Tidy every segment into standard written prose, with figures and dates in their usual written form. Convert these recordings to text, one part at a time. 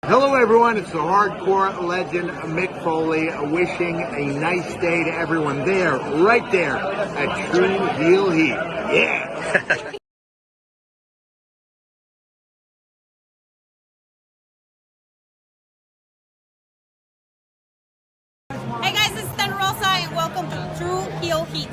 Hello everyone, it's the hardcore legend Mick Foley wishing a nice day to everyone there, right there at True Heel Heat. Yeah! Hey guys, this is Thunder Rosa and welcome to True Heel Heat.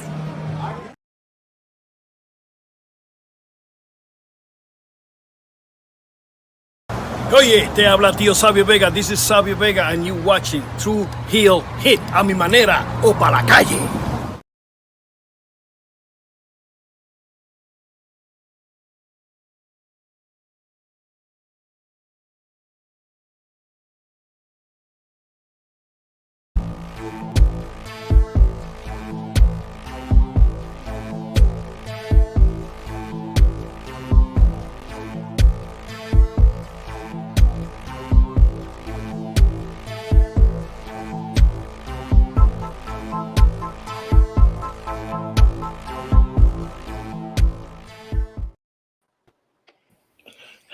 Oye, te habla tío Sabio Vega. This is Sabio Vega and you watching True Heel Hit a mi manera o pa' la calle.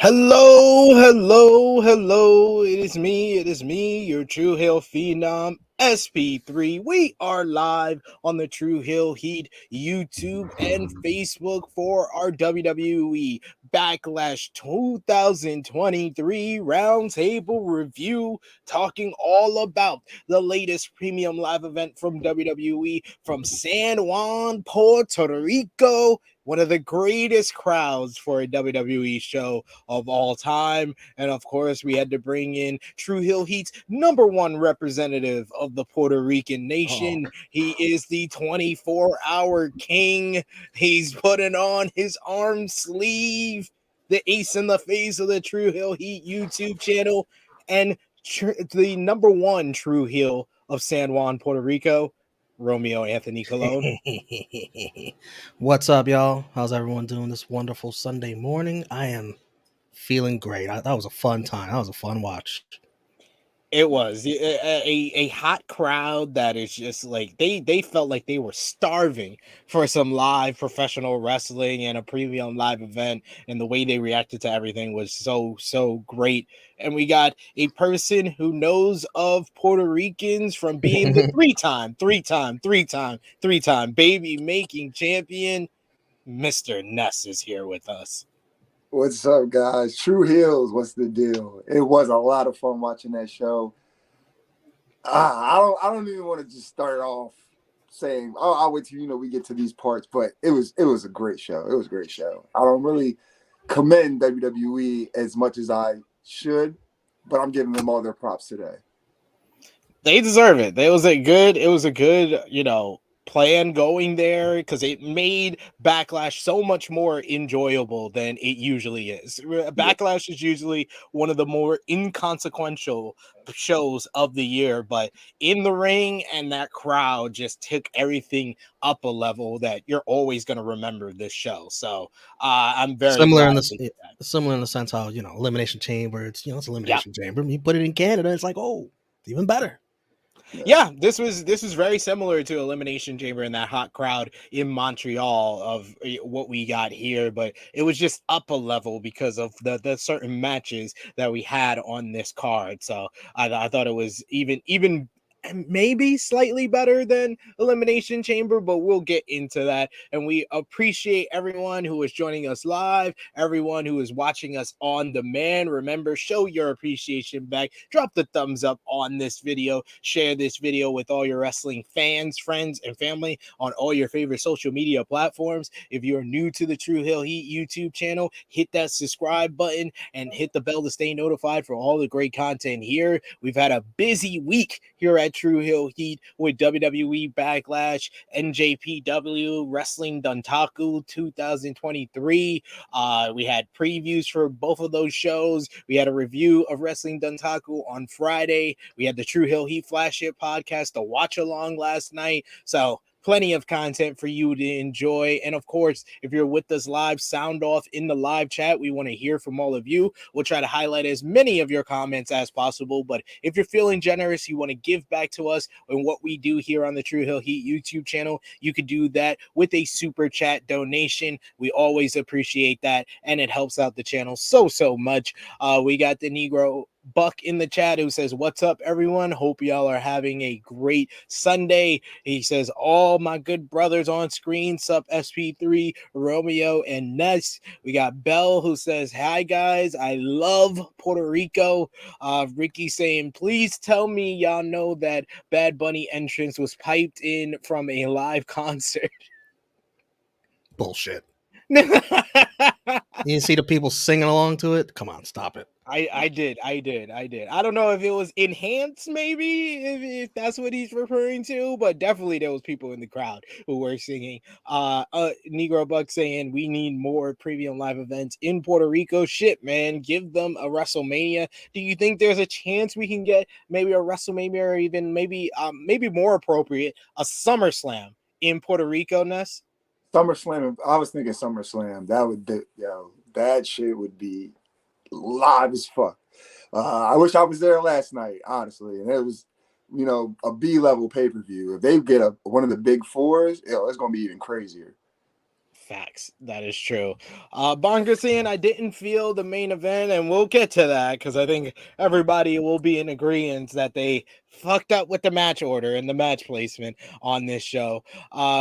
Hello. It is me, your True Heel Phenom, SP3. We are live on the True Heel Heat YouTube and Facebook for our WWE Backlash 2023 Roundtable review, talking all about the latest premium live event from WWE from San Juan, Puerto Rico. One of the greatest crowds for a WWE show of all time. And of course, we had to bring in True Heel Heat's #1 representative of the Puerto Rican nation. He is the 24-hour king. He's putting on his arm sleeve, the ace in the face of the True Heel Heat YouTube channel, and the #1 True Heel of San Juan, Puerto Rico, Romeo Anthony Colon. What's up, y'all? How's everyone doing this wonderful Sunday morning? I am feeling great. That was a fun time. That was a fun watch. It was a hot crowd that is just like they felt like they were starving for some live professional wrestling and a premium live event, and the way they reacted to everything was so great. And we got a person who knows of Puerto Ricans from being the three-time baby making champion. Mr. Ness is here with us. What's up, guys? True Heels, what's the deal? It was a lot of fun watching that show. I don't even want to just start off saying, "Oh, I'll wait till we get to these parts." But it was a great show. It was a great show. I don't really commend WWE as much as I should, but I'm giving them all their props today. They deserve it. It was a good, plan going there, because it made Backlash so much more enjoyable than it usually is. Backlash is usually one of the more inconsequential shows of the year, but in the ring and that crowd just took everything up a level that you're always going to remember this show. So I'm very similar glad in they did that. similar in the sense how Elimination Chamber. It's Elimination Chamber. You put it in Canada, it's like, oh, even better. Yeah, this was very similar to Elimination Chamber and that hot crowd in Montreal of what we got here, but it was just up a level because of the certain matches that we had on this card. So I thought it was even maybe slightly better than Elimination Chamber, but we'll get into that. And we appreciate everyone who is joining us live, everyone who is watching us on demand. Remember, show your appreciation back. Drop the thumbs up on this video. Share this video with all your wrestling fans, friends, and family on all your favorite social media platforms. If you're new to the True Heel Heat YouTube channel, hit that subscribe button and hit the bell to stay notified for all the great content here. We've had a busy week here at True Heel Heat with WWE Backlash, NJPW, Wrestling Duntaku 2023. We had previews for both of those shows. We had a review of Wrestling Duntaku on Friday. We had the True Heel Heat Flash Hit podcast, the watch along last night. So plenty of content for you to enjoy. And of course, if you're with us live, sound off in the live chat. We want to hear from all of you. We'll try to highlight as many of your comments as possible. But if you're feeling generous, you want to give back to us and what we do here on the True Heel Heat YouTube channel, you could do that with a super chat donation. We always appreciate that, and it helps out the channel so much. We got the Negro Buck in the chat who says, "What's up, everyone? Hope y'all are having a great Sunday." He says, "All my good brothers on screen, sup SP3, Romeo, and Ness." We got Bell who says, "Hi guys, I love Puerto Rico." Ricky saying, "Please tell me y'all know that Bad Bunny entrance was piped in from a live concert." Bullshit. You didn't see the people singing along to it? Come on, stop it. I did. I don't know if it was enhanced, maybe if that's what he's referring to, but definitely there was people in the crowd who were singing. Negro Buck saying we need more premium live events in Puerto Rico. Shit, man, give them a WrestleMania. Do you think there's a chance we can get maybe a WrestleMania or even maybe more appropriate, a SummerSlam in Puerto Rico, Ness? SummerSlam. I was thinking SummerSlam. That shit would be live as fuck. I wish I was there last night, honestly. And it was, a B-level pay-per-view. If they get one of the big fours, it's going to be even crazier. Facts. That is true. Bonga saying I didn't feel the main event, and we'll get to that because I think everybody will be in agreement that they fucked up with the match order and the match placement on this show.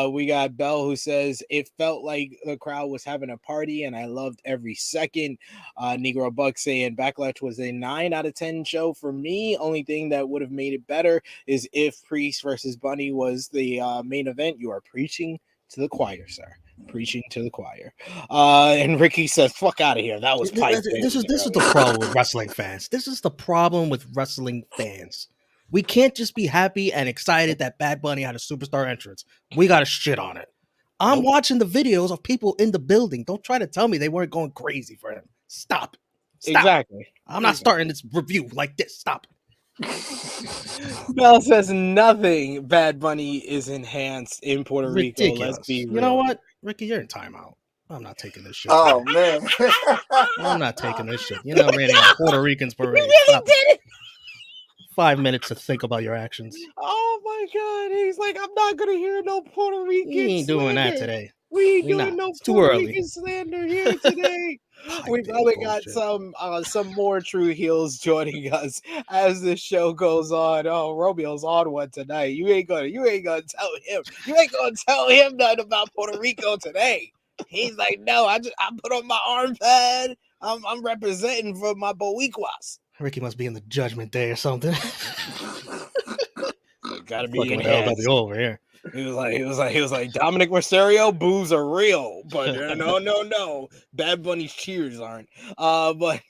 We got Bell who says it felt like the crowd was having a party and I loved every second. Negro Buck saying Backlash was a 9 out of 10 show for me. Only thing that would have made it better is if Priest versus Bunny was the main event. You are preaching to the choir, sir. Preaching to the choir. And Ricky says, "Fuck out of here." That was piped. This is the problem with wrestling fans. This is the problem with wrestling fans. We can't just be happy and excited that Bad Bunny had a superstar entrance. We got to shit on it. I'm watching the videos of people in the building. Don't try to tell me they weren't going crazy for him. Stop. Exactly. I'm not starting this review like this. Stop. Bell says nothing. Bad Bunny is enhanced in Puerto Rico. Let's be real. You know what, Ricky? You're in timeout. I'm not taking this shit. Oh man, I'm not taking this shit. You're not rating on Puerto Ricans parade. Really did it. 5 minutes to think about your actions. Oh my god, he's like, I'm not gonna hear no Puerto Rican. We ain't doing that today. We ain't doing no Puerto Rican slander here today. We probably got some more true heels joining us as the show goes on. Oh, Romeo's on one tonight. You ain't gonna tell him. You ain't gonna tell him nothing about Puerto Rico today. He's like, no, I put on my arm pad. I'm representing for my Boricuas. Ricky must be in the Judgment Day or something. Gotta be fucking LW over here. He was like, Dominic Mysterio, boos are real, but no, Bad Bunny's cheers aren't. But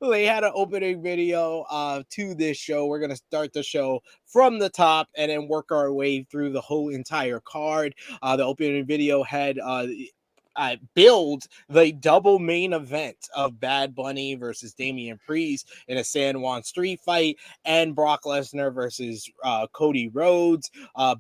they had an opening video to this show. We're gonna start the show from the top and then work our way through the whole entire card. The opening video had build the double main event of Bad Bunny versus Damian Priest in a San Juan street fight and Brock Lesnar versus Cody Rhodes.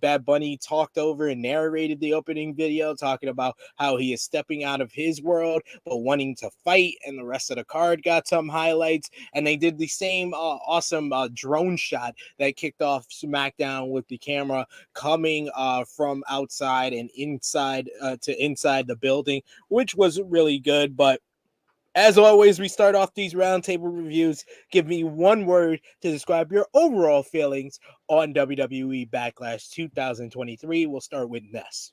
Bad Bunny talked over and narrated the opening video, talking about how he is stepping out of his world but wanting to fight, and the rest of the card got some highlights. And they did the same awesome drone shot that kicked off Smackdown with the camera coming from outside and inside to inside the building, which was really good. But as always, we start off these roundtable reviews. Give me one word to describe your overall feelings on WWE Backlash 2023. We'll start with Ness.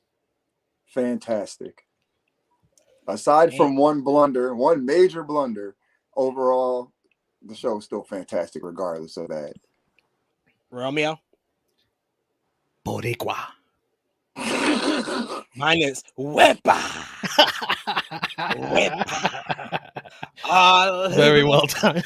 Fantastic. Aside from one major blunder, overall, the show is still fantastic regardless of that. Romeo? Boricua. Mine is Wepa. Very well done.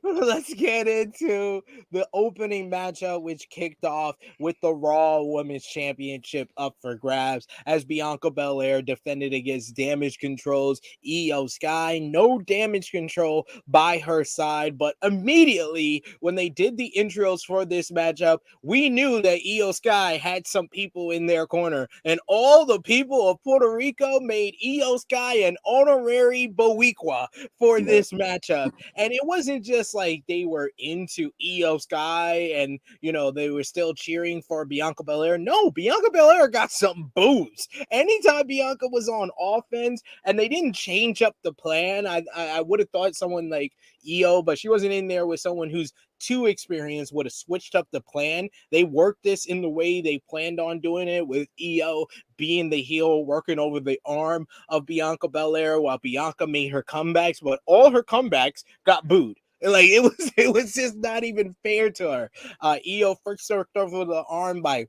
Let's get into the opening matchup, which kicked off with the Raw Women's Championship up for grabs as Bianca Belair defended against Damage Control's Io Sky. No damage control by her side, but immediately when they did the intros for this matchup, we knew that Io Sky had some people in their corner, and all the people of Puerto Rico made Io Sky an honorary Boricua for this matchup. And it wasn't just like they were into Io Sky and, you know, they were still cheering for Bianca Belair. No, Bianca Belair got some boos. Anytime Bianca was on offense and they didn't change up the plan, I would have thought someone like Io, but she wasn't in there with someone who's too experienced, would have switched up the plan. They worked this in the way they planned on doing it, with Io being the heel, working over the arm of Bianca Belair while Bianca made her comebacks, but all her comebacks got booed. Like it was just not even fair to her. Io first worked over the arm by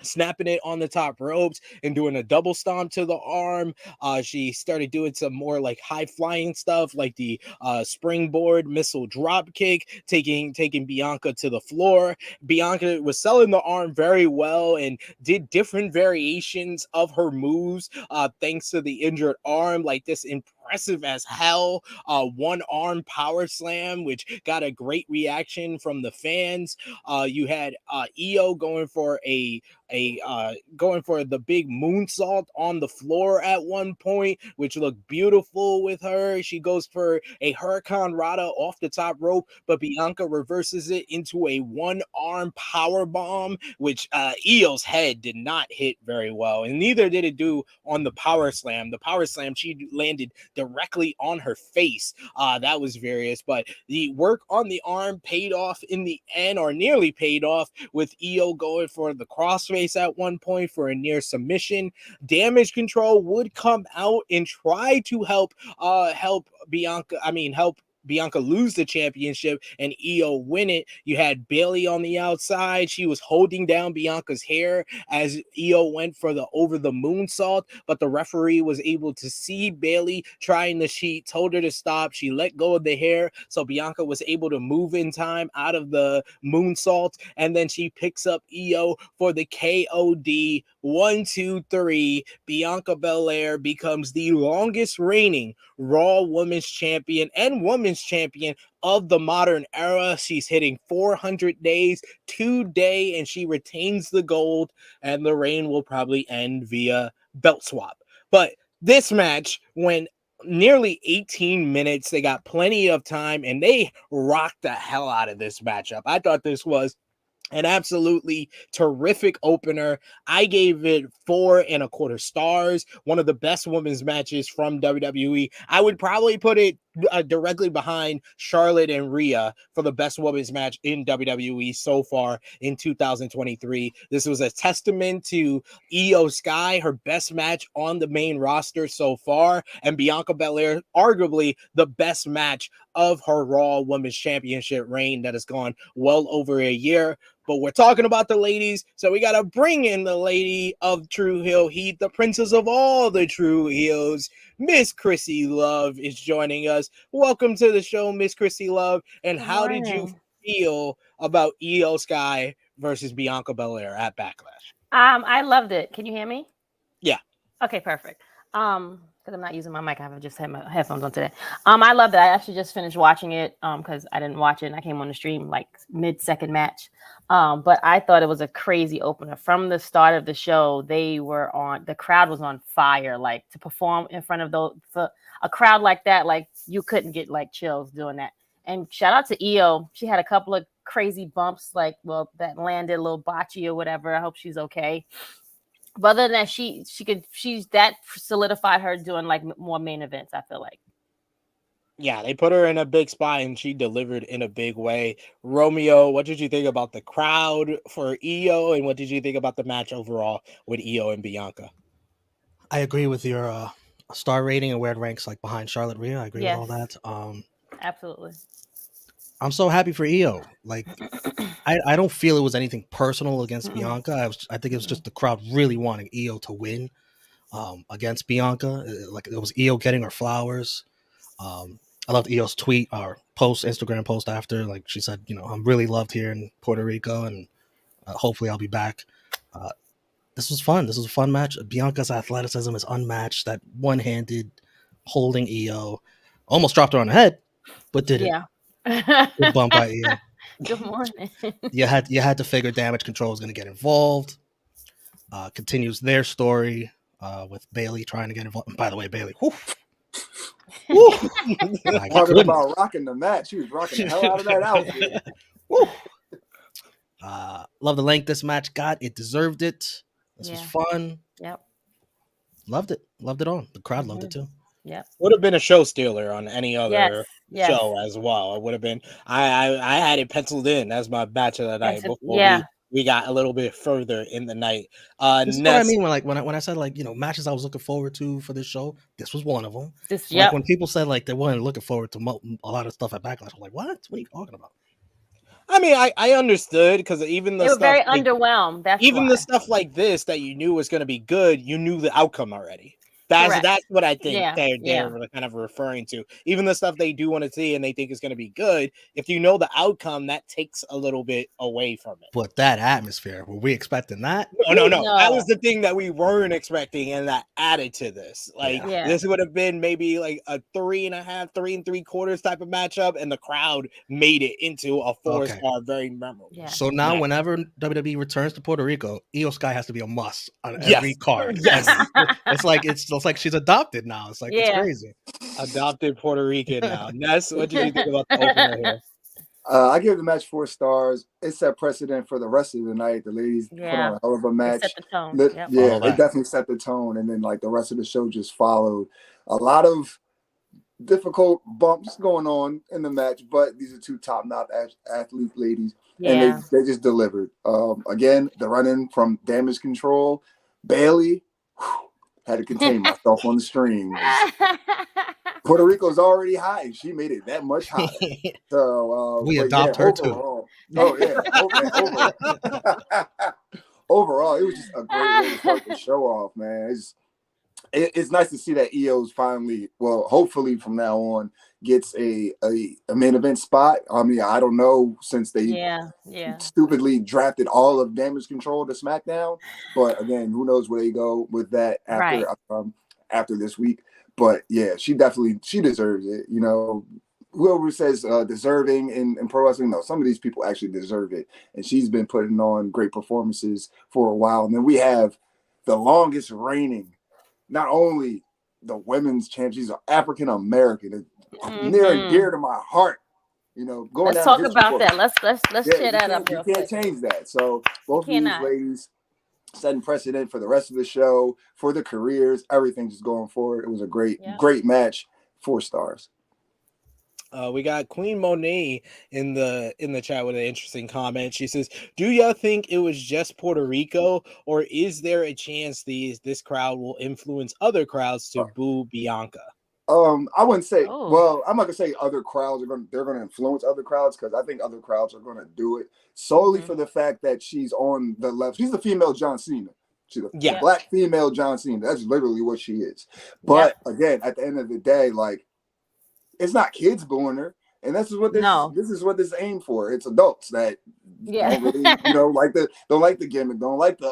snapping it on the top ropes and doing a double stomp to the arm. She started doing some more like high flying stuff, like the springboard missile drop kick, taking Bianca to the floor. Bianca was selling the arm very well and did different variations of her moves, thanks to the injured arm, like this impressive as hell one arm power slam, which got a great reaction from the fans. You had Io going for going for the big moonsault on the floor at one point, which looked beautiful with her. She goes for a Hurricane Rana off the top rope, but Bianca reverses it into a one-arm power bomb, which Io's head did not hit very well, and neither did it do on the power slam. The power slam, she landed directly on her face. That was various, but the work on the arm paid off in the end, or nearly paid off, with Io going for the crossface at one point for a near submission. Damage Control would come out and try to help Bianca lose the championship and Io win it. You had Bayley on the outside. She was holding down Bianca's hair as Io went for the over the moonsault, but the referee was able to see Bayley trying the sheet, told her to stop. She let go of the hair, so Bianca was able to move in time out of the moonsault, and then she picks up Io for the KOD. 1, 2, 3. Bianca Belair becomes the longest reigning Raw Women's Champion and Women's Champion of the modern era. She's hitting 400 days today, and she retains the gold, and the reign will probably end via belt swap. But this match went nearly 18 minutes. They got plenty of time, and they rocked the hell out of this matchup. I thought this was an absolutely terrific opener. I gave it 4.25 stars. One of the best women's matches from WWE. I would probably put it directly behind Charlotte and Rhea for the best women's match in WWE so far in 2023. This was a testament to Io Sky, her best match on the main roster so far, and Bianca Belair, arguably the best match of her Raw Women's Championship reign that has gone well over a year. But we're talking about the ladies, so we got to bring in the lady of True Heel Heat, the princess of all the True Heels. Miss Krssi Love is joining us. Welcome to the show, Miss Krssi Love. And how did you feel about Io Sky versus Bianca Belair at Backlash? I loved it. Can you hear me? Yeah. Okay, perfect. Because I'm not using my mic, I have just had my headphones on today. I loved it. I actually just finished watching it because I didn't watch it and I came on the stream like mid-second match. But I thought it was a crazy opener. From the start of the show, the crowd was on fire. Like, to perform in front of a crowd like that, like, you couldn't get like chills doing that. And shout out to Io. She had a couple of crazy bumps, that landed a little botchy or whatever. I hope she's okay. But other than that, she's that solidified her doing like more main events, I feel like. Yeah, they put her in a big spot and she delivered in a big way. Romeo, what did you think about the crowd for Io, and what did you think about the match overall with Io and Bianca? I agree with your star rating and where it ranks, like behind Charlotte Rhea. I agree with all that. Absolutely. I'm so happy for Io. Like, I don't feel it was anything personal against Bianca. I think it was just the crowd really wanting Io to win against Bianca. Like, it was Io getting her flowers. I loved Io's tweet or Instagram post after. Like, she said, I'm really loved here in Puerto Rico, and hopefully I'll be back. This was fun. This was a fun match. Bianca's athleticism is unmatched. That one-handed holding Io, almost dropped her on the head, but didn't. Yeah. Good bump by Io. Good morning. You had to figure Damage Control was going to get involved. Continues their story with Bayley trying to get involved. By the way, Bayley, My Talking goodness. about rocking the match. She was rocking the hell out of that outfit. Woo. Love the length this match got. It deserved it. This was fun. Yep. Loved it. Loved it all. The crowd loved it too. Yep. Would have been a show stealer on any other Yes. show as well. It would have been. I had it penciled in as my match of the night before we got a little bit further in the night. This is what I mean when I said like, you know, matches I was looking forward to for this show. This was one of them. Like when people said like they weren't looking forward to a lot of stuff at Backlash, I'm like, what? What are you talking about? I mean, I understood because even the they were stuff very like, underwhelmed. That's even why. the stuff like this that you knew was going to be good, you knew the outcome already. That's what I think they're kind of referring to. Even the stuff they do want to see and they think is going to be good, if you know the outcome, that takes a little bit away from it. But that atmosphere, were we expecting that? No. That was the thing that we weren't expecting, and that added to this. Like this would have been maybe like a 3.5, 3 3/4 type of matchup, and the crowd made it into a 4-star, very memorable. Yeah. So now, whenever WWE returns to Puerto Rico, Io Sky has to be a must on every card. Yes. It's like she's adopted now. It's like it's crazy. Adopted Puerto Rican now. Ness, what do you think about the opener here? I give the match 4 stars. It set precedent for the rest of the night. The ladies put on a hell of a match. It set the tone. It definitely set the tone. And then like the rest of the show just followed. A lot of difficult bumps going on in the match, but these are 2 top-notch athlete ladies. And they just delivered. Again, the run-in from Damage Control. Bailey, had to contain myself on the stream. Puerto Rico's already hot, and she made it that much hotter. So we adopt her too. Overall, it was just a great way to start the show off, man. It's nice to see that EO's finally, well, hopefully from now on, gets a main event spot. I mean, I don't know, since they stupidly drafted all of Damage Control to SmackDown. But again, who knows where they go with that after this week. But yeah, she deserves it. You know, whoever says deserving in pro wrestling, no, some of these people actually deserve it. And she's been putting on great performances for a while. And then we have the longest reigning, not only the women's champ, she's an African American, near and dear to my heart. You know, let's talk about that. Let's share that up. You can't change that. So both of these ladies setting precedent for the rest of the show, for the careers, everything just going forward. It was a great match. 4 stars. We got Queen Monet in the chat with an interesting comment. She says, "Do y'all think it was just Puerto Rico, or is there a chance this crowd will influence other crowds to boo Bianca?" I wouldn't say. Well, I'm not gonna say other crowds they're gonna influence other crowds, because I think other crowds are gonna do it solely for the fact that she's on the left. She's the female John Cena. She's a black female John Cena. That's literally what she is. But again, at the end of the day, like, it's not kids booing her, and this is what this is what this aimed for. It's adults that don't really, don't like the gimmick, don't like the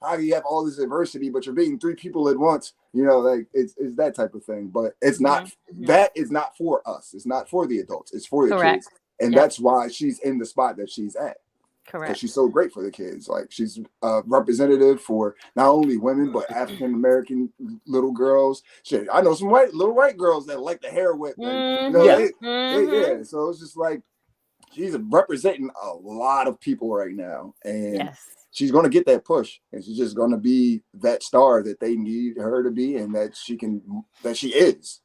how do you have all this adversity, but you're beating 3 people at once? Like it's that type of thing. But it's not. That is not for us. It's not for the adults. It's for the kids, and that's why she's in the spot that she's at. Correct. Because she's so great for the kids. Like, she's a representative for not only women but African American little girls. Shit, I know some little white girls that like the hair whip. Yeah. So it's just like she's representing a lot of people right now, and she's going to get that push, and she's just going to be that star that they need her to be, and that she is.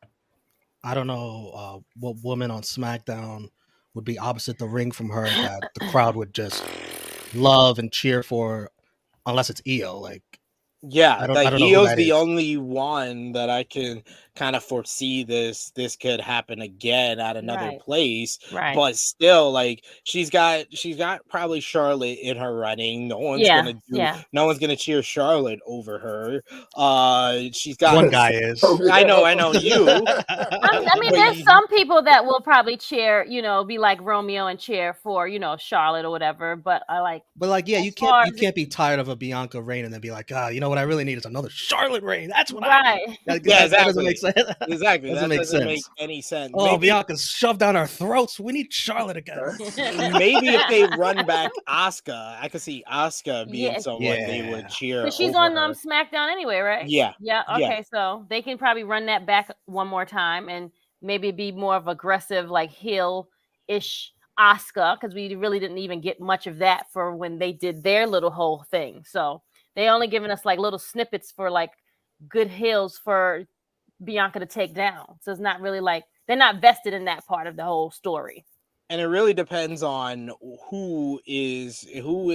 I don't know what woman on SmackDown would be opposite the ring from her that the crowd would just love and cheer for, unless it's Io. Like, I don't know. Io's the only one that I can kind of foresee this could happen again at another place. Right. But still, like, she's got probably Charlotte in her running. No one's gonna cheer Charlotte over her. She's got one guy is. I know you. I mean, there's some people that will probably cheer, be like Romeo and cheer for, Charlotte or whatever. But you can't be tired of a Bianca reign and then be like, what I really need is another Charlotte reign. That's what I need. That doesn't make sense. Exactly. Doesn't That make doesn't make sense. any sense. Oh, Maybe Bianca's shoved down our throats. We need Charlotte again. maybe if they run back Asuka, I could see Asuka being Yeah. someone they would Yeah. cheer But she's over on her. SmackDown anyway, right? Yeah. Yeah. Yeah. Okay. So they can probably run that back one more time and maybe be more of aggressive, like heel-ish Asuka, because we really didn't even get much of that for when they did their little whole thing. So they only given us like little snippets for like good heels for Bianca to take down. So it's not really like they're not vested in that part of the whole story. And it really depends on who is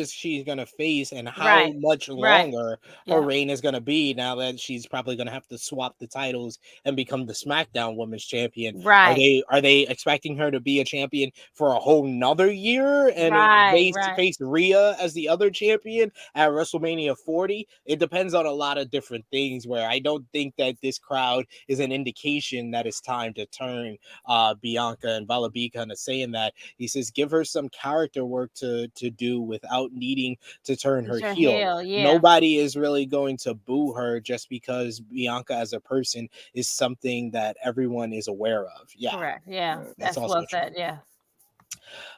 she's gonna face and how Right. much Right. longer her Yeah. reign is gonna be now that she's probably gonna have to swap the titles and become the SmackDown Women's Champion. Right. Are they expecting her to be a champion for a whole nother year and Right. Right. face Rhea as the other champion at WrestleMania 40? It depends on a lot of different things. Where I don't think that this crowd is an indication that it's time to turn Bianca, and Balabika kind of saying that. He says, give her some character work to do without needing to turn her heel. Yeah. Nobody is really going to boo her just because Bianca as a person is something that everyone is aware of. Yeah. Correct. Yeah. That's also well true. said. Yeah.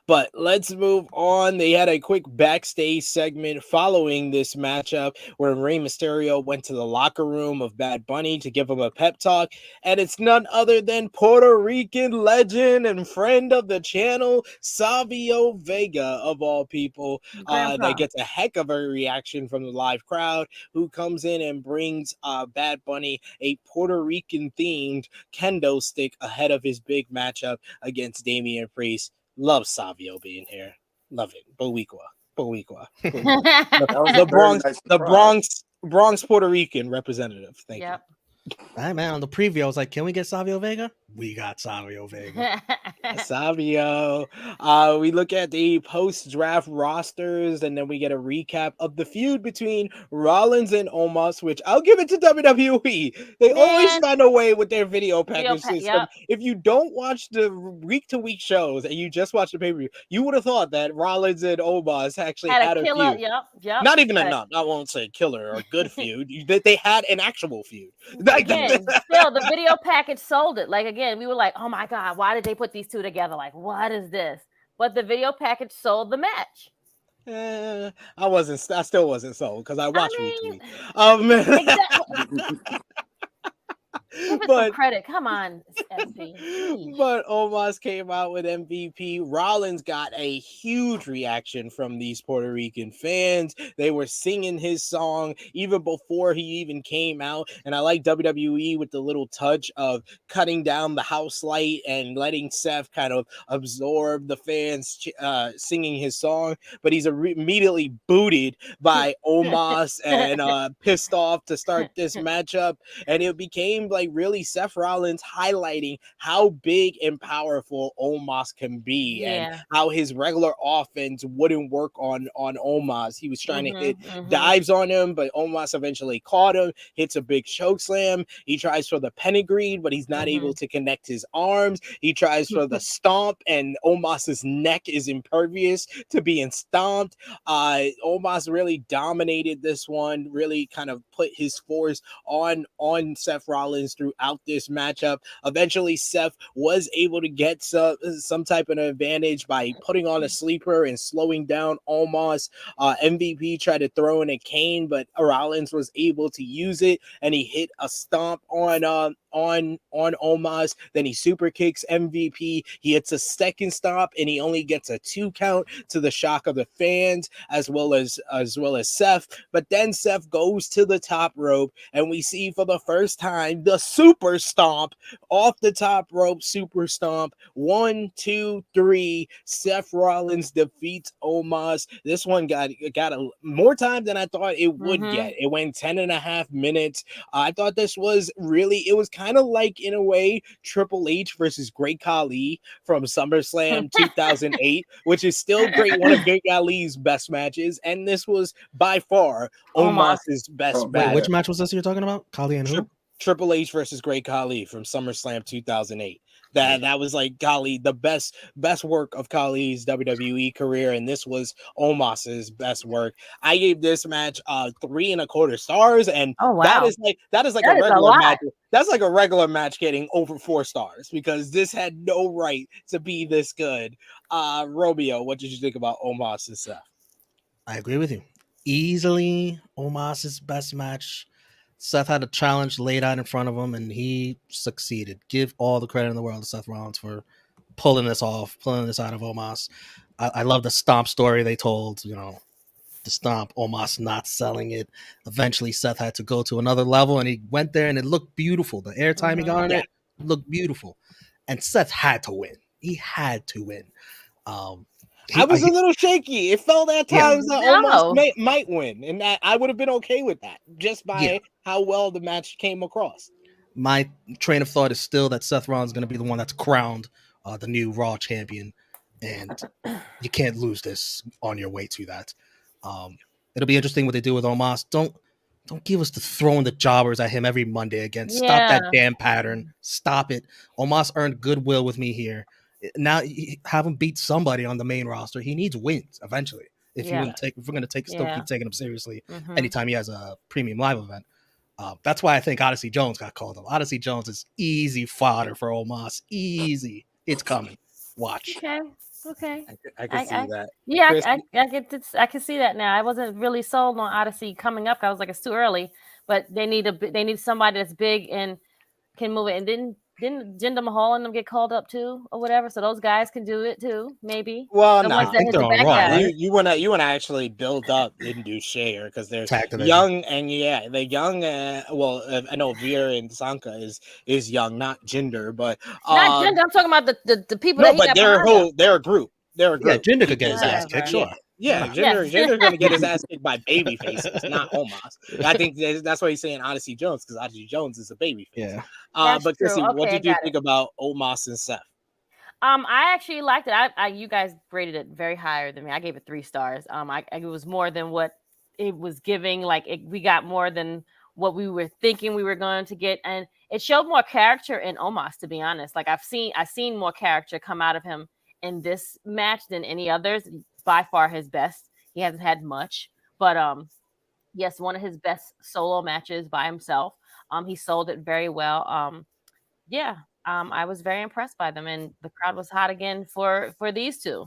But let's move on. They had a quick backstage segment following this matchup where Rey Mysterio went to the locker room of Bad Bunny to give him a pep talk. And it's none other than Puerto Rican legend and friend of the channel, Savio Vega, of all people, that gets a heck of a reaction from the live crowd, who comes in and brings Bad Bunny a Puerto Rican themed kendo stick ahead of his big matchup against Damian Priest. Love Savio being here. Love it. Boiqua. The Bronx Puerto Rican representative. Thank you. Hey man, on the preview, I was like, can we get Savio Vega? We got Savio Vega. Savio. We look at the post-draft rosters, and then we get a recap of the feud between Rollins and Omas, which I'll give it to WWE. They always find a way with their video package system. If you don't watch the week-to-week shows and you just watch the pay-per-view, you would have thought that Rollins and Omas actually had a killer, feud. Not even I won't say killer or good feud. They had an actual feud. Again, still the video package sold it. Like again, we were like, oh my god, why did they put these two together? Like, what is this? But the video package sold the match. I still wasn't sold because I watched week to week. Give it some credit. Come on, SB. But Omas came out with MVP. Rollins got a huge reaction from these Puerto Rican fans. They were singing his song even before he even came out. And I like WWE with the little touch of cutting down the house light and letting Seth kind of absorb the fans singing his song. But he's immediately booted by Omas and pissed off to start this matchup. And it became like really Seth Rollins highlighting how big and powerful Omas can be, and how his regular offense wouldn't work on Omas. He was trying to hit dives on him, but Omas eventually caught him, hits a big choke slam. He tries for the pedigree, but he's not able to connect his arms. He tries for the stomp, and Omas's neck is impervious to being stomped. Omas really dominated this one, really kind of put his force on Seth Rollins throughout this matchup. Eventually, Seth was able to get some type of advantage by putting on a sleeper and slowing down Omas. MVP tried to throw in a cane, but Rollins was able to use it, and he hit a stomp on Omas. Then he super kicks MVP. He hits a second stomp, and he only gets a 2 count to the shock of the fans as well as Seth. But then Seth goes to the top rope, and we see for the first time the super stomp off the top rope. Super stomp. 1, 2, 3. Seth Rollins defeats Omas. This one got more time than I thought it would get. It went 10.5 minutes. I thought this was really, it was kind of like, in a way, Triple H versus Great Khali from SummerSlam 2008, which is still great, one of Great Khali's best matches, and this was by far Omas's best match. Wait, which match was this you're talking about? Khali and who? Triple H versus Great Khali from SummerSlam 2008. That was like Kali, the best work of Kali's WWE career, and this was Omas's best work. I gave this match 3.25 stars, and Oh wow, that is like that a is a regular lot. match. That's like a regular match getting over 4 stars because this had no right to be this good. Romeo, what did you think about Omas and Seth? I agree with you. Easily Omas's best match. Seth had a challenge laid out in front of him, and he succeeded. Give all the credit in the world to Seth Rollins for pulling this off, pulling this out of Omas. I love the stomp story they told. The stomp, Omas not selling it. Eventually, Seth had to go to another level, and he went there, and it looked beautiful. The airtime he got on it looked beautiful, and Seth had to win. He had to win. I was a little shaky. It felt at times that No. Omas might win, and that I would have been okay with that just by how well the match came across. My train of thought is still that Seth Rollins is going to be the one that's crowned the new Raw champion, and you can't lose this on your way to that. It'll be interesting what they do with Omas. Don't give us the throwing the jobbers at him every Monday again. Stop that damn pattern. Stop it. Omas earned goodwill with me here. Now have him beat somebody on the main roster. He needs wins eventually. If we're going to still keep taking him seriously anytime he has a premium live event. That's why I think Odyssey Jones got called up. Odyssey Jones is easy fodder for Omas. Easy. It's coming. Watch. Okay. I can see that. Yeah, Krssi? I can see that now. I wasn't really sold on Odyssey coming up. I was like, it's too early. But they need somebody that's big and can move it. And didn't Jinder Mahal and them get called up too, or whatever? So those guys can do it too, maybe. Well, the no, ones I that think hit they're the on back Raw, guys. right? you wanna actually build up into Share because there's Tag division. young and the young. Well, I know Veer and Sanka is young, not Jinder, but Not Jinder. I'm talking about the people no, that he but got they're behind him. they're a group. They're a group. Jinder could get his ass Whatever. kicked, sure. Yeah, Yes. Jinder's gonna get his ass kicked by baby faces, not Omas. I think that's why he's saying Odyssey Jones because Odyssey Jones is a baby face. Yeah. That's But true. Krssi, what Okay, did you got think about Omas and Seth? I actually liked it. You guys rated it very higher than me. I gave it 3 stars. It was more than what it was giving. We got more than what we were thinking we were going to get, and it showed more character in Omas. To be honest, I've seen more character come out of him in this match than any others. By far his best. He hasn't had much, but yes, one of his best solo matches by himself. He sold it very well. I was very impressed by them, and the crowd was hot again for these two.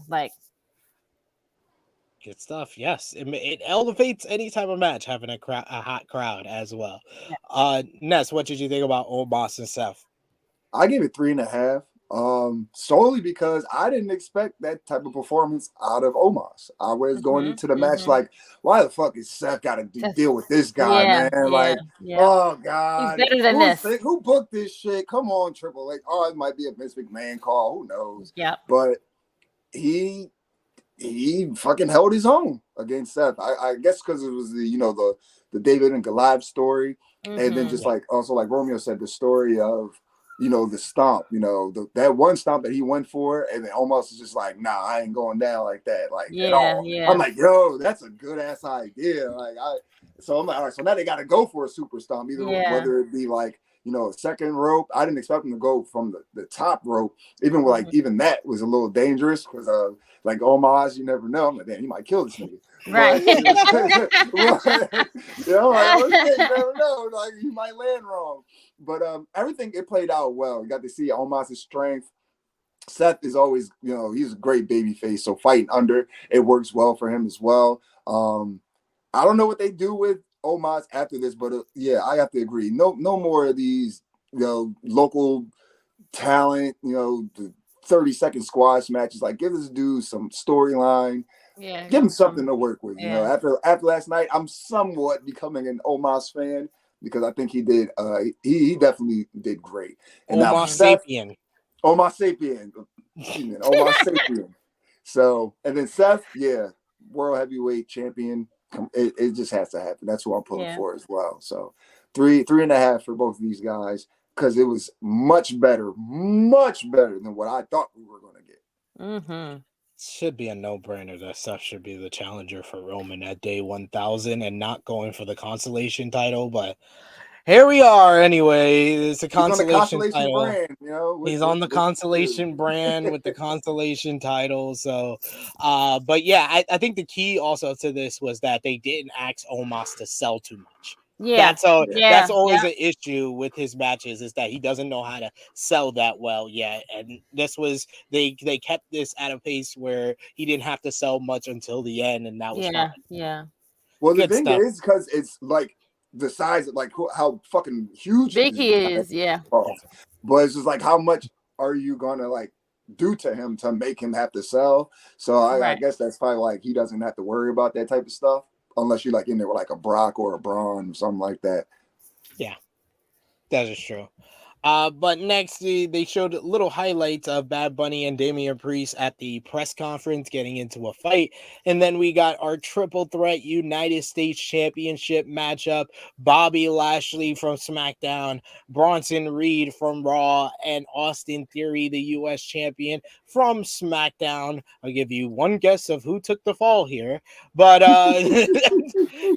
Good stuff. Yes, it elevates any type of match having a hot crowd as well. Ness, what did you think about Omas and Seth? I gave it 3.5. Solely because I didn't expect that type of performance out of Omas. I was going into the match like, why the fuck is Seth got to deal with this guy, man? Oh God, he's better than this. Who booked this shit? Come on, Triple H. Oh, it might be a Vince McMahon call. Who knows? Yeah, but he fucking held his own against Seth. I guess because it was the David and Goliath story, and then just like Romeo said, the story of the stomp, that one stomp that he went for, and then almost just like, nah, I ain't going down like that, at all. I'm like, yo, that's a good ass idea. So I'm like, all right, so now they got to go for a super stomp, whether it be a second rope. I didn't expect them to go from the top rope, even even that was a little dangerous because Omas, you never know. I'm like, damn, he might kill this nigga. Right. You never know. You might land wrong. But everything, it played out well. You got to see Omas' strength. Seth is always, he's a great baby face. So fighting under, it works well for him as well. I don't know what they do with Omas after this, but I have to agree. No more of these, local talent, the 30-second squash matches. Give this dude some storyline. Yeah, give him something to work with. After last night, I'm somewhat becoming an Omas fan because I think he did. He definitely did great. And Omas Sapien. Omas Sapien. Omas Sapien. So, and then Seth, world heavyweight champion. It just has to happen. That's who I'm pulling for as well. So 3.5 for both of these guys because it was much better than what I thought we were going to get. Mm-hmm. Should be a no-brainer that Seth should be the challenger for Roman at day 1000 and not going for the consolation title, but here we are anyway. It's a He's on the consolation Constellation title. brand, you know. He's on the consolation brand with the consolation title. So, but yeah, I think the key also to this was that they didn't ask Omas to sell too much. Yeah, That's always an issue with his matches, is that he doesn't know how to sell that well yet. And this was they kept this at a pace where he didn't have to sell much until the end, and that was fine. Yeah. Well, the Good thing stuff. is, because it's like the size of like how fucking huge Big he is, yeah. But it's just like, how much are you gonna like do to him to make him have to sell? So I guess that's probably like he doesn't have to worry about that type of stuff unless you're like in there with like a Brock or a Braun or something like that. Yeah, that is true. But next, they showed little highlights of Bad Bunny and Damian Priest at the press conference getting into a fight. And then we got our triple threat United States Championship matchup. Bobby Lashley from SmackDown, Bronson Reed from Raw, and Austin Theory, the U.S. champion from SmackDown. I'll give you one guess of who took the fall here. But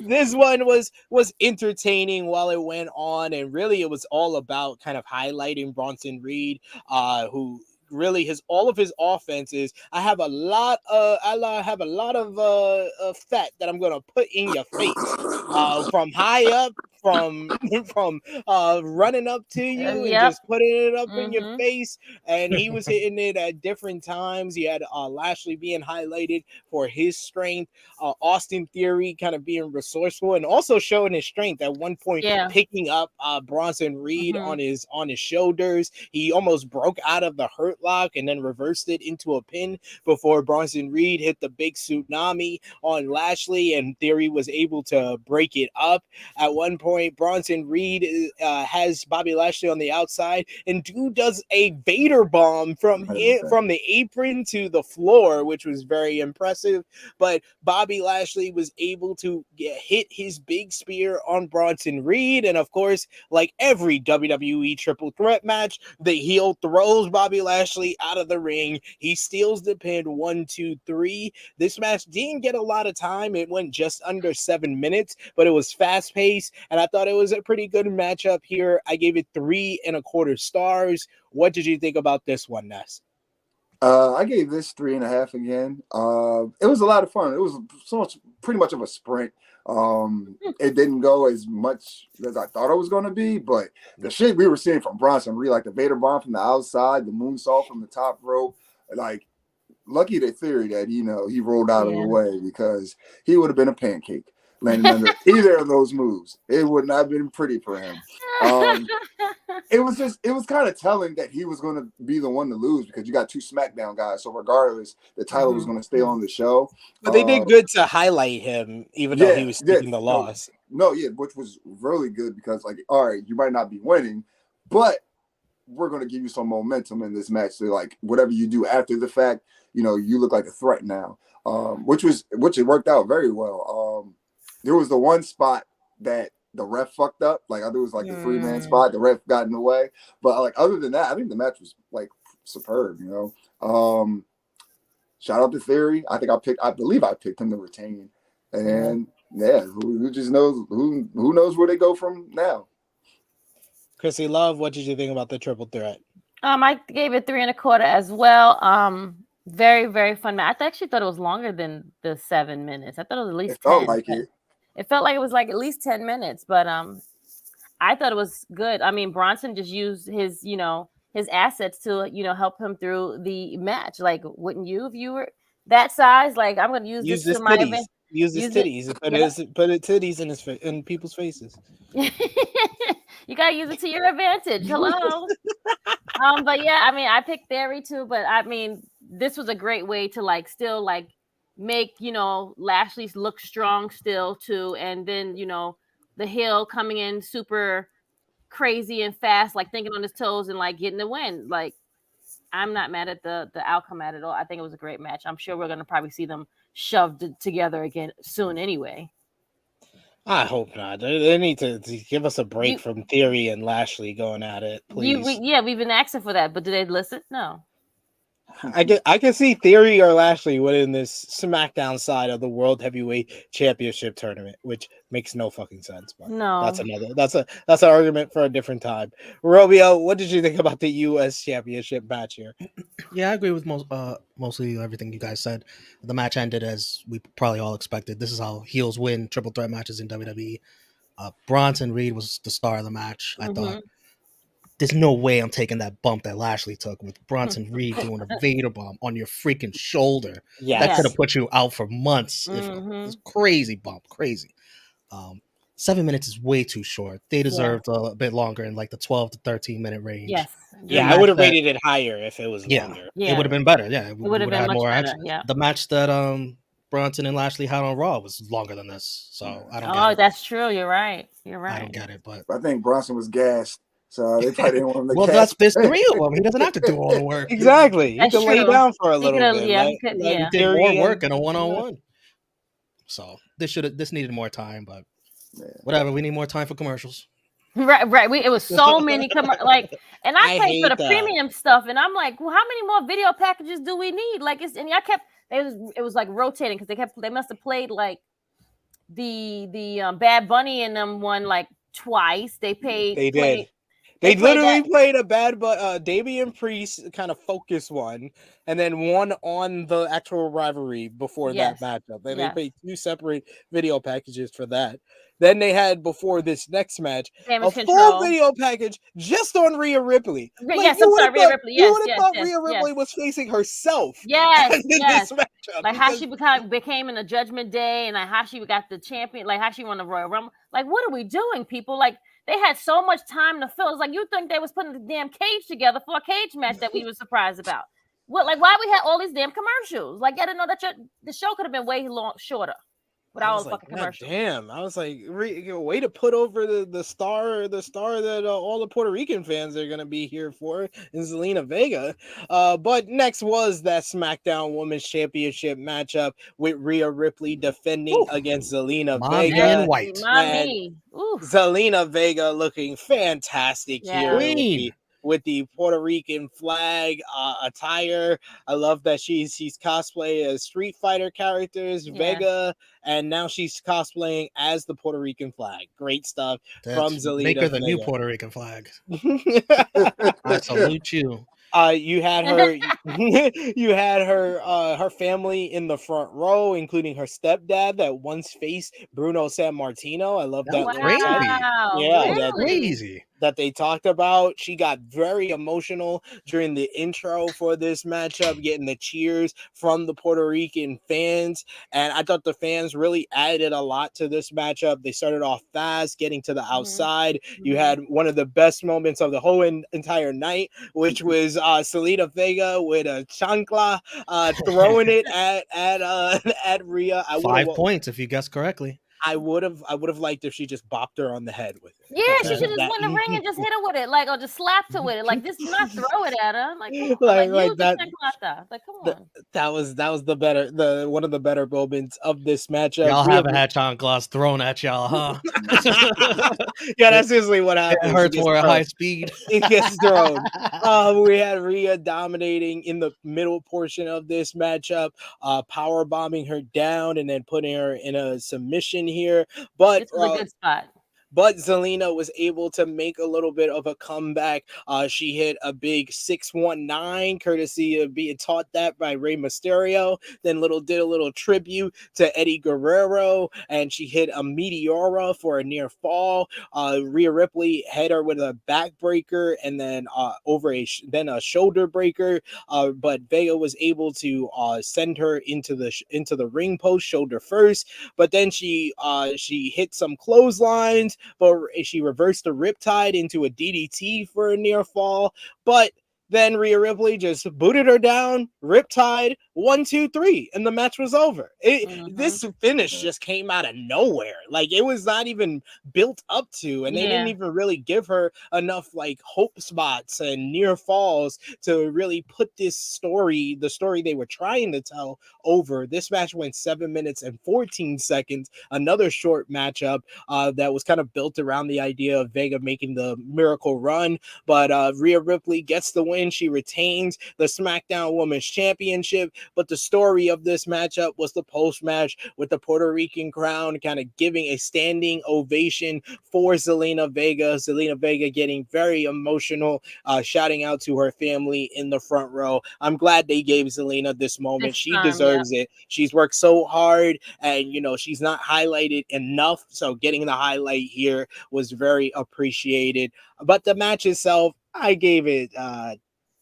this one was entertaining while it went on. And really, it was all about kind of highlighting Bronson Reed, who really all of his offenses. I have a lot of fat that I'm gonna put in your face, from high up, from running up to you and just putting it up in your face. And he was hitting it at different times. He had Lashley being highlighted for his strength, Austin Theory kind of being resourceful and also showing his strength at one point, picking up Bronson Reed on his shoulders. He almost broke out of the hurt lock and then reversed it into a pin before Bronson Reed hit the big tsunami on Lashley, and Theory was able to break it up. At one point, Bronson Reed has Bobby Lashley on the outside, and dude does a Vader bomb from the apron to the floor, which was very impressive. But Bobby Lashley was able to hit his big spear on Bronson Reed, and of course, like every WWE triple threat match, the heel throws Bobby Lashley out of the ring. He steals the pin 1, 2, 3. This match didn't get a lot of time. It went just under 7 minutes, but it was fast paced, and I thought it was a pretty good matchup here. I gave it 3.25 stars. What did you think about this one, Ness? I gave this 3.5 again. It was a lot of fun. It was pretty much of a sprint. It didn't go as much as I thought it was going to be, but the shit we were seeing from Bronson Reed, like the Vader bomb from the outside, the moonsault from the top rope, like lucky to Theory that he rolled out of the way, because he would have been a pancake landing under either of those moves. It would not have been pretty for him. It was kind of telling that he was going to be the one to lose, because you got two SmackDown guys. So regardless, the title was going to stay on the show. But they did good to highlight him, even though he was taking the loss. Which was really good, because like, all right, you might not be winning, but we're going to give you some momentum in this match. So like, whatever you do after the fact, you look like a threat now. Which it worked out very well. There was the one spot that the ref fucked up. Like, I think it was like the 3-man spot. The ref got in the way. But like, other than that, I think the match was like superb. Shout out to Theory. I believe I picked him to retain. And who just knows who knows where they go from now. Krssi Love, what did you think about the triple threat? I gave it 3.25 as well. Very, very fun match. I actually thought it was longer than the 7 minutes. I thought it was at least 10. Felt like it. It felt like it was like at least 10 minutes, but I thought it was good. I mean, Bronson just used his assets to, help him through the match. Like, wouldn't you if you were that size? Like, I'm going to use this to my advantage. Use his titties. Put his titties in people's faces. You gotta use it to your advantage. Hello. But yeah, I mean, I picked Theory too, but I mean, this was a great way to like still like make Lashley look strong still too, and then the heel coming in super crazy and fast, like thinking on his toes and like getting the win. Like, I'm not mad at the outcome at all. I think it was a great match. I'm sure we're gonna probably see them shoved together again soon anyway. I hope not. They need to give us a break from Theory and Lashley going at it, please. We've been asking for that, but did they listen? No. I can see Theory or Lashley winning this SmackDown side of the World Heavyweight Championship tournament, which makes no fucking sense. But No. that's an argument for a different time. Romeo, what did you think about the U.S. Championship match here? Yeah, I agree with mostly everything you guys said. The match ended as we probably all expected. This is how heels win triple threat matches in WWE. Bronson Reed was the star of the match. I thought there's no way I'm taking that bump that Lashley took with Bronson Reed doing a Vader bomb on your freaking shoulder. Yes. That could have put you out for months. It's crazy bump, crazy. 7 minutes is way too short. They deserved a bit longer in like the 12 to 13 minute range. Yes. Yeah, I would have rated it higher if it was longer. It would have been better. Yeah, it would have been much better. action. Yeah. The match that Bronson and Lashley had on Raw was longer than this, so I don't. get it. That's true. You're right. I don't get it, but I think Bronson was gassed, so they probably didn't want him to. Well, there's 3 of them. He doesn't have to do all the work. Exactly. That's He can lay true. down for a He little could've- bit. yeah, Like, he could- like yeah. He did Theory more and- work in a one-on-one. So this needed more time, but whatever. We need more time for commercials. Right. It was so many and I I paid for the hate that. premium stuff, and I'm like, well, how many more video packages do we need? Like, it was like rotating because they must have played like the Bad Bunny and them one like twice. They paid. They 20 did. They played literally that. played a Damian Priest kind of focus one, and then one on the actual rivalry before Yes. that matchup. They Yes. paid 2 separate video packages for that. Then they had before this next match Damage a control. full video package just on Rhea Ripley. Yes, you I'm would sorry, have Rhea thought, Ripley. you Yes, would have yes, thought yes, Rhea Ripley yes. was facing herself. Yes, in yes. this matchup. Like how because- she became in the Judgment Day, and like how she got the champion, like how she won the Royal Rumble. Like, what are we doing, people? Like, they had so much time to fill. It's like you think they was putting the damn cage together for a cage match that we were surprised about. What? Like, why we had all these damn commercials? Like, I didn't know that the show could have been way shorter without I all was the like, fucking "God commercials. damn!" I was like, way to put over the star that all the Puerto Rican fans are gonna be here for, is Zelina Vega. But next was that SmackDown Women's Championship matchup with Rhea Ripley defending against Zelina My Vega. man White. Mommy. Ooh. Zelina Vega looking fantastic Yeah. here with the Puerto Rican flag attire. I love that she's cosplaying as Street Fighter characters, Yeah. Vega, and now she's cosplaying as the Puerto Rican flag. Great stuff from Zelina Make her the new Vega. Puerto Rican flag. I salute you. You had her her family in the front row, including her stepdad that once faced Bruno Sammartino. I love that. was little touch. Wow. Yeah, really? that- Crazy. that they talked about. She got very emotional during the intro for this matchup, getting the cheers from the Puerto Rican fans. And I thought the fans really added a lot to this matchup. They started off fast, getting to the outside. You had one of the best moments of the whole entire night, which was Zelina Vega with a chancla throwing it at Rhea. 5 points if you guess correctly. I would have liked if she just bopped her on the head with it. Yeah, she should just went in the ring and just hit her with it, like, or just slapped her with it, like, just not throw it at her, like, come on, Like use that- the chancleta. Like, come on. That was the one of the better moments of this matchup. Y'all Rhea- haven't had chanclas thrown at y'all, huh? yeah, that's usually what happens. It hurts It gets more at thrown. high speed. It gets thrown. We had Rhea dominating in the middle portion of this matchup, power bombing her down and then putting her in a submission here. But This was a good spot. But Zelina was able to make a little bit of a comeback. She hit a big 619, courtesy of being taught that by Rey Mysterio. Then did a little tribute to Eddie Guerrero, and she hit a Meteora for a near fall. Rhea Ripley hit her with a backbreaker, and then then a shoulder breaker. But Vega was able to send her into the ring post, shoulder first. But then she hit some clotheslines, but she reversed the riptide into a DDT for a near fall. But then Rhea Ripley just booted her down, riptide, 1, 2, 3, and the match was over. Mhm. This finish just came out of nowhere. Like, it was not even built up to, and they didn't Yeah. even really give her enough like hope spots and near falls to really put this story, the story they were trying to tell, over. This match went 7 minutes and 14 seconds. Another short matchup that was kind of built around the idea of Vega making the miracle run, but Rhea Ripley gets the win. She retains the SmackDown Women's Championship. But the story of this matchup was the post-match with the Puerto Rican crown kind of giving a standing ovation for Zelina Vega. Zelina Vega getting very emotional, shouting out to her family in the front row. I'm glad they gave Zelina this moment. This She time, deserves it. She's worked so hard, and she's not highlighted enough. So getting the highlight here was very appreciated. But the match itself, I gave it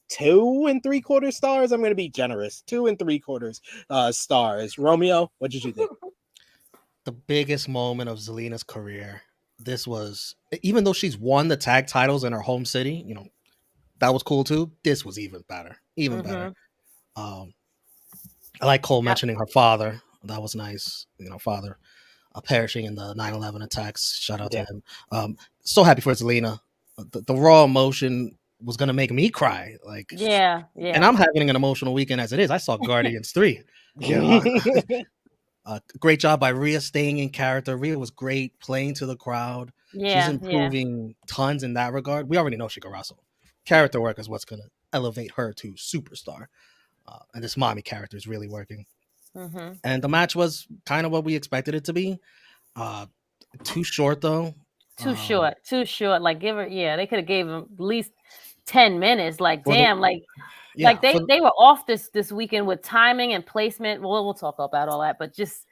2 3/4 stars. I'm going to be generous. 2 3/4 stars. Romeo, what did you think? The biggest moment of Zelina's career. This was, even though she's won the tag titles in her home city, that was cool too. This was even better. Even better. I like Cole mentioning her father. That was nice. Father perishing in the 9/11 attacks. Shout out to him. So happy for Zelina. The raw emotion was gonna make me cry. Like, Yeah. and I'm having an emotional weekend as it is. I saw Guardians 3. Great job by Rhea staying in character. Rhea was great, playing to the crowd. She's improving tons in that regard. We already know she can wrestle. Character work is what's gonna elevate her to superstar. And this mommy character is really working. And the match was kind of what we expected it to be. Too short though. Too short. Like, give her. Yeah, they could have gave him at least 10 minutes. Like, damn. Like they were off this weekend with timing and placement. Well, we'll talk about all that, but just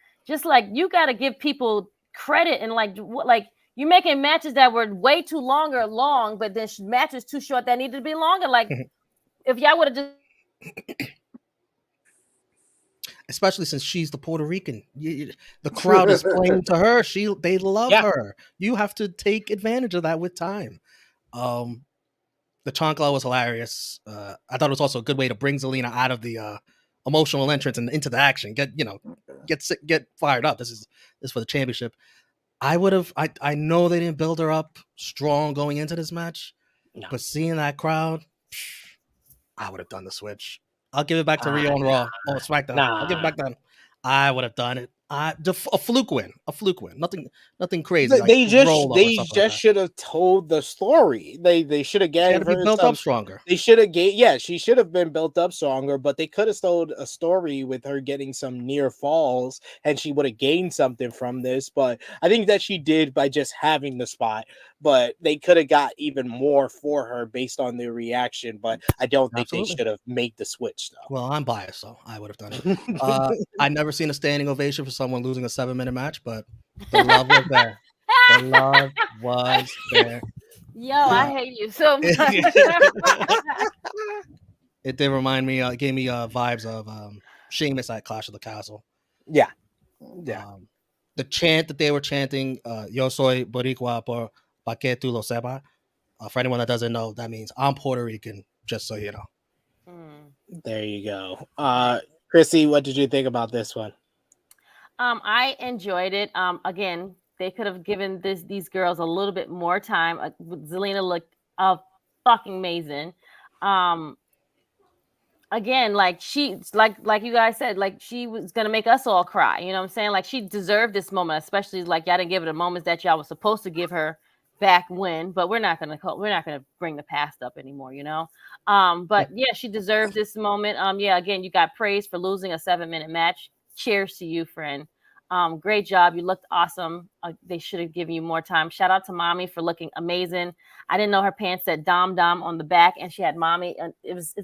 like, you got to give people credit, and like you're making matches that were way too long, but then matches too short that needed to be longer. Like, if y'all would have just. Especially since she's the Puerto Rican, the crowd is playing to her. They love her. You have to take advantage of that with time. The chancla was hilarious. I thought it was also a good way to bring Zelina out of the emotional entrance and into the action. Get fired up. This is for the championship. I know they didn't build her up strong going into this match, but seeing that crowd, I would have done the switch. I'll give it back to Rhea on Raw. Oh, Smackdown. I'll give it back then. I would have done it. A fluke win. Nothing crazy. They just should have told the story. They should have gave her built up stronger. They should have she should have been built up stronger, but they could have told a story with her getting some near falls, and she would have gained something from this. But I think that she did by just having the spot. But they could have got even more for her based on their reaction. But I don't think they should have made the switch though. Well, I'm biased, so I would have done it. I've never seen a standing ovation for someone losing a 7-minute match, but the love was there. The love was there. Yo, I hate you so much. It did remind me. It gave me vibes of Sheamus at Clash of the Castle. Yeah. The chant that they were chanting, "Yo soy Boricua por pa que tú lo sepas." For anyone that doesn't know, that means I'm Puerto Rican. Just so you know. There you go. Krssi, what did you think about this one? I enjoyed it. Again, they could have given these girls a little bit more time. Zelina looked fucking amazing. Again, like she's like you guys said, like she was gonna make us all cry. You know what I'm saying? Like, she deserved this moment, especially like y'all didn't give her the moments that y'all was supposed to give her back when. But we're not gonna bring the past up anymore, But yeah, she deserves this moment. Again, you got praise for losing a 7-minute match. Cheers to you, friend. Great job. You looked awesome. They should have given you more time. Shout out to Mommy for looking amazing. I didn't know her pants said Dom Dom on the back, and she had Mommy. And it was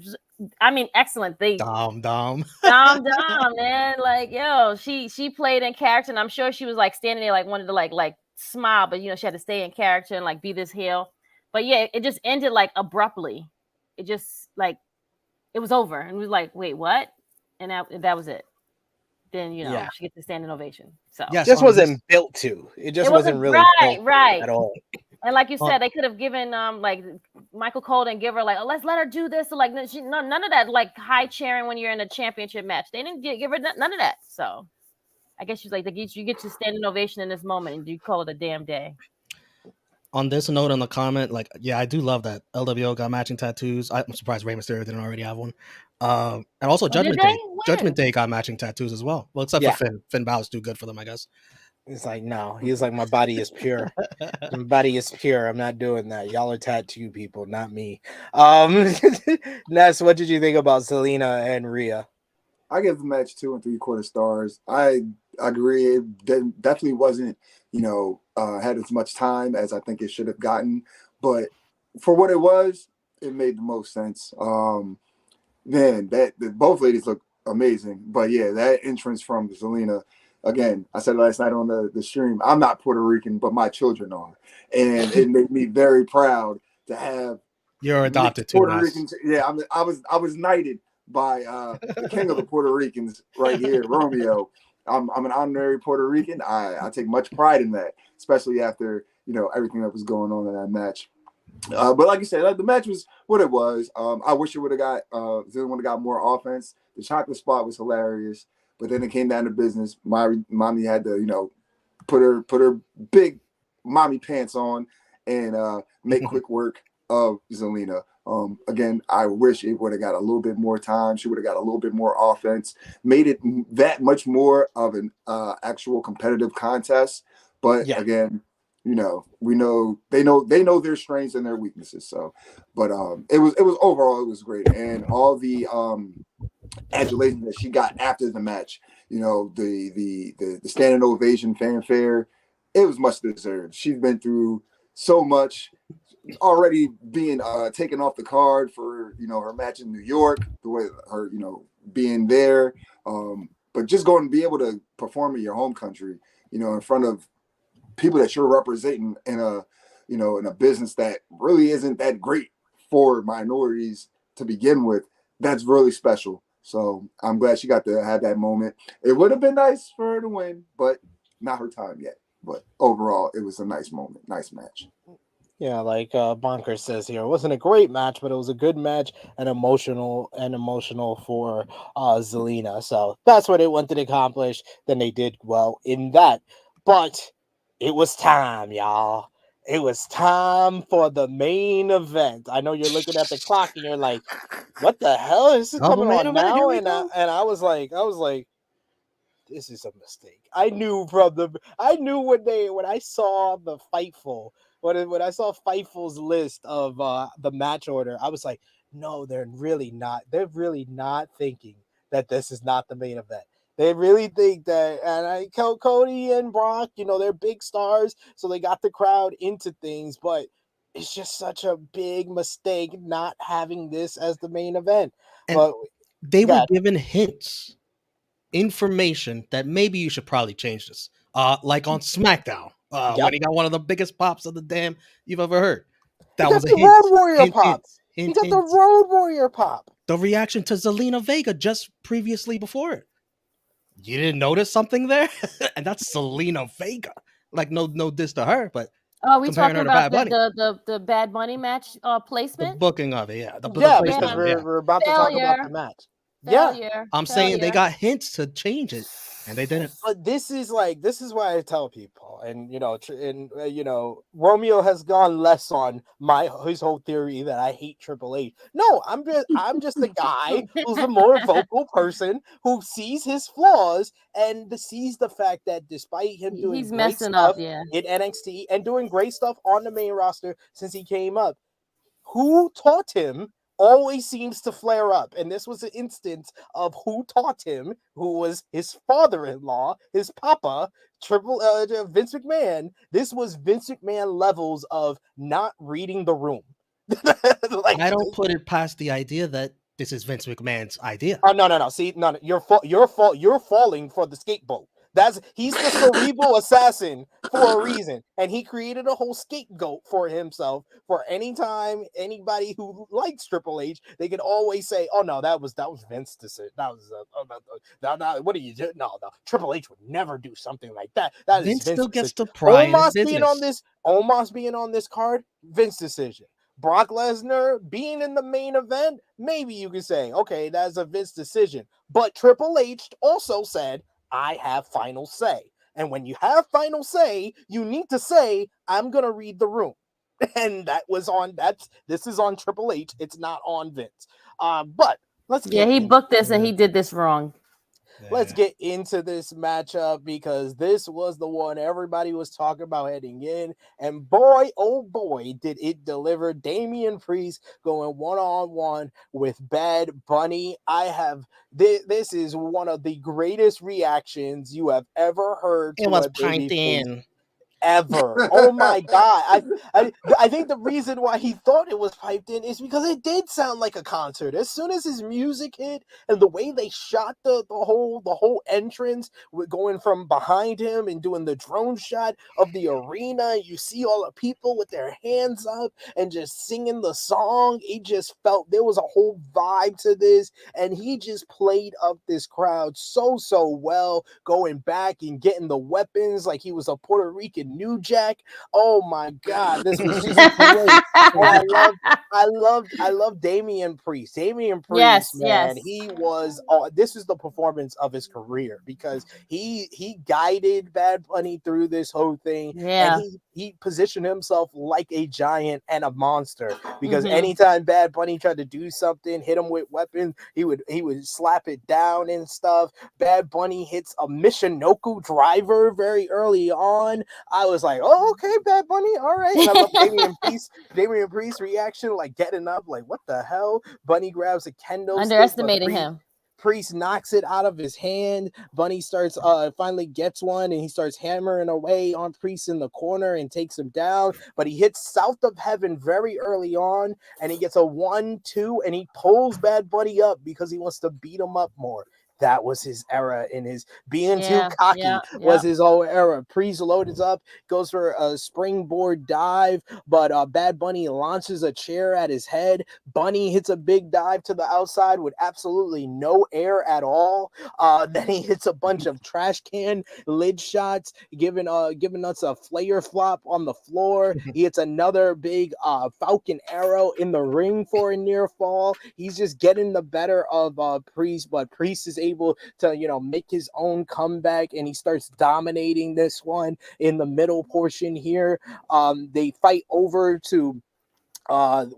excellent. Dom Dom, man. Like, yo, she played in character, and I'm sure she was like standing there, like wanted to like smile, but she had to stay in character and like be this heel. But yeah, it just ended like abruptly. It just like it was over, and we was like, wait, what? And that was it. Then she gets the standing ovation. So it just wasn't built to. It just wasn't really built right at all. And like you said, they could have given like Michael Cole and give her like, oh, let's let her do this. So like none of that like high cheering when you're in a championship match. They didn't give her none of that. So I guess she's like, you get your standing ovation in this moment, and you call it a damn day. On this note, on the comment, like, yeah, I do love that LWO got matching tattoos. I'm surprised Rey Mysterio didn't already have one. And also Judgment Day. Judgment Day got matching tattoos as well. Well, except for Finn. Finn Balor's too good for them, I guess. It's like, no, he's like, my body is pure. My body is pure. I'm not doing that. Y'all are tattoo people, not me. Ness, what did you think about Zelina and Rhea? I give the match 2 3/4 stars. I agree. It definitely wasn't, had as much time as I think it should have gotten. But for what it was, it made the most sense. Man, both ladies look amazing. But yeah, that entrance from Zelina, again, I said last night on the stream, I'm not Puerto Rican, but my children are. And it made me very proud to have you're adopted too. Puerto Rican. Yeah, I was knighted by the king of the Puerto Ricans right here, Romeo. I'm an honorary Puerto Rican. I take much pride in that, especially after everything that was going on in that match. But like you said, the match was what it was. I wish it would have got more offense. The chocolate spot was hilarious, but then it came down to business. Mommy had to put her big mommy pants on and make quick work of Zelina. Again, I wish it would have got a little bit more time. She would have got a little bit more offense, made it that much more of an actual competitive contest. But again, they know their strengths and their weaknesses. So, but it was overall it was great, and all the adulation that she got after the match, the standing ovation, fanfare, it was much deserved. She's been through so much. Already being taken off the card for her match in New York, the way her being there, but just going to be able to perform in your home country, in front of people that you're representing in a business that really isn't that great for minorities to begin with. That's really special. So I'm glad she got to have that moment. It would have been nice for her to win, but not her time yet. But overall, it was a nice moment, nice match. Yeah, like Bonker says here, it wasn't a great match, but it was a good match and emotional for Zelina. So that's what they wanted to accomplish. Then they did well in that. But it was time, y'all. It was time for the main event. I know you're looking at the clock and you're like, what the hell is this coming on now? And I was like, this is a mistake. I knew when I saw the Fightful. When I saw Fightful's list of the match order, I was like, no, they're really not. They're really not thinking that this is not the main event. They really think that, and Cody and Brock, they're big stars, so they got the crowd into things, but it's just such a big mistake not having this as the main event. And but they were given hints, information that maybe you should probably change this. Like on Smackdown. When he got one of the biggest pops of the damn you've ever heard. That was a Road Warrior pop. He got the Road Warrior pop. The reaction to Zelina Vega just previously before it. You didn't notice something there? And that's Zelina Vega. Like no diss to her, but we talking about the Bad Bunny match placement? The booking of it, yeah. Because we're about to talk about the match. I'm saying they got hints to change it, and they didn't. But this is why I tell people, and Romeo has gone less on his whole theory that I hate Triple H. No, I'm just a guy who's a more vocal person who sees his flaws and sees the fact that despite him doing he's messing up, in NXT and doing great stuff on the main roster since he came up, who taught him always seems to flare up. And this was an instance of who taught him, who was his father-in-law, his papa, Vince McMahon. This was Vince McMahon levels of not reading the room. I don't put it past the idea that this is Vince McMahon's idea. Oh, no. See, no, you're falling for the scapegoat. He's the cerebral assassin for a reason, and he created a whole scapegoat for himself. For any time anybody who likes Triple H, they could always say, "Oh no, that was Vince's decision. That was no, what are you doing? No, Triple H would never do something like that. That is Vince Vince's still gets decision." the pride in Omos being on this card, Vince decision. Brock Lesnar being in the main event, maybe you could say, okay, that's a Vince decision. But Triple H also said, I have final say. And when you have final say, you need to say, I'm going to read the room. And this is on Triple H. It's not on Vince. But let's get he booked this and he did this wrong. Let's get into this matchup because this was the one everybody was talking about heading in. And boy, oh boy, did it deliver. Damian Priest going one-on-one with Bad Bunny. This is one of the greatest reactions you have ever heard. It was piped in. Ever. Oh my god. I think the reason why he thought it was piped in is because it did sound like a concert. As soon as his music hit and the way they shot the whole entrance with going from behind him and doing the drone shot of the arena, you see all the people with their hands up and just singing the song. It just felt there was a whole vibe to this, and he just played up this crowd so well, going back and getting the weapons like he was a Puerto Rican New Jack. Oh my god, this was just great. I love Damian Priest. Damian Priest, man, he was this is the performance of his career because he guided Bad Bunny through this whole thing. Yeah. And he positioned himself like a giant and a monster because anytime Bad Bunny tried to do something, hit him with weapons, he would slap it down and stuff. Bad Bunny hits a Michinoku driver very early on. I was like, oh, okay, Bad Bunny, all right. And I love Damian Priest's reaction, like getting up, like, what the hell? Bunny grabs a kendo Underestimating him. Priest knocks it out of his hand. Bunny starts finally gets one, and he starts hammering away on Priest in the corner and takes him down. But he hits South of Heaven very early on, and he gets a 1-2, and he pulls Bad Bunny up because he wants to beat him up more. That was his era in his being too cocky was his whole era. Priest loads up, goes for a springboard dive, but Bad Bunny launches a chair at his head. Bunny hits a big dive to the outside with absolutely no air at all. Then he hits a bunch of trash can lid shots, giving us a flare flop on the floor. He hits another big Falcon arrow in the ring for a near fall. He's just getting the better of Priest, but Priest is able to make his own comeback, and he starts dominating this one in the middle portion here. They fight over to they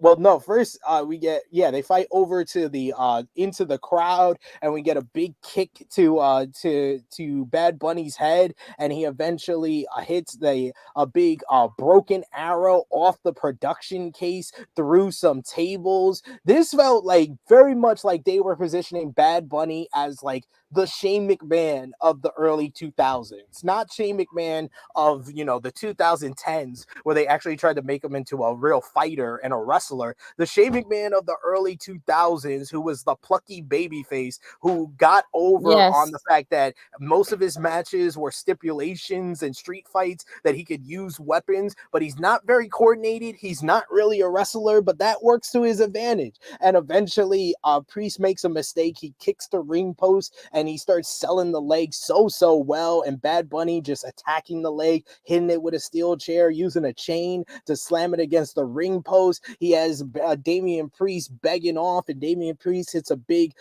fight over to the into the crowd, and we get a big kick to Bad Bunny's head, and he eventually hits a big broken arrow off the production case through some tables. This felt like very much like they were positioning Bad Bunny as like the Shane McMahon of the early 2000s, not Shane McMahon of the 2010s where they actually tried to make him into a real fighter and a wrestler. The Shane McMahon of the early 2000s, who was the plucky babyface who got over on the fact that most of his matches were stipulations and street fights, that he could use weapons, but he's not very coordinated. He's not really a wrestler, but that works to his advantage. And eventually Priest makes a mistake. He kicks the ring post and he starts selling the leg so well, and Bad Bunny just attacking the leg, hitting it with a steel chair, using a chain to slam it against the ring post. He has Damian Priest begging off, and Damian Priest hits a big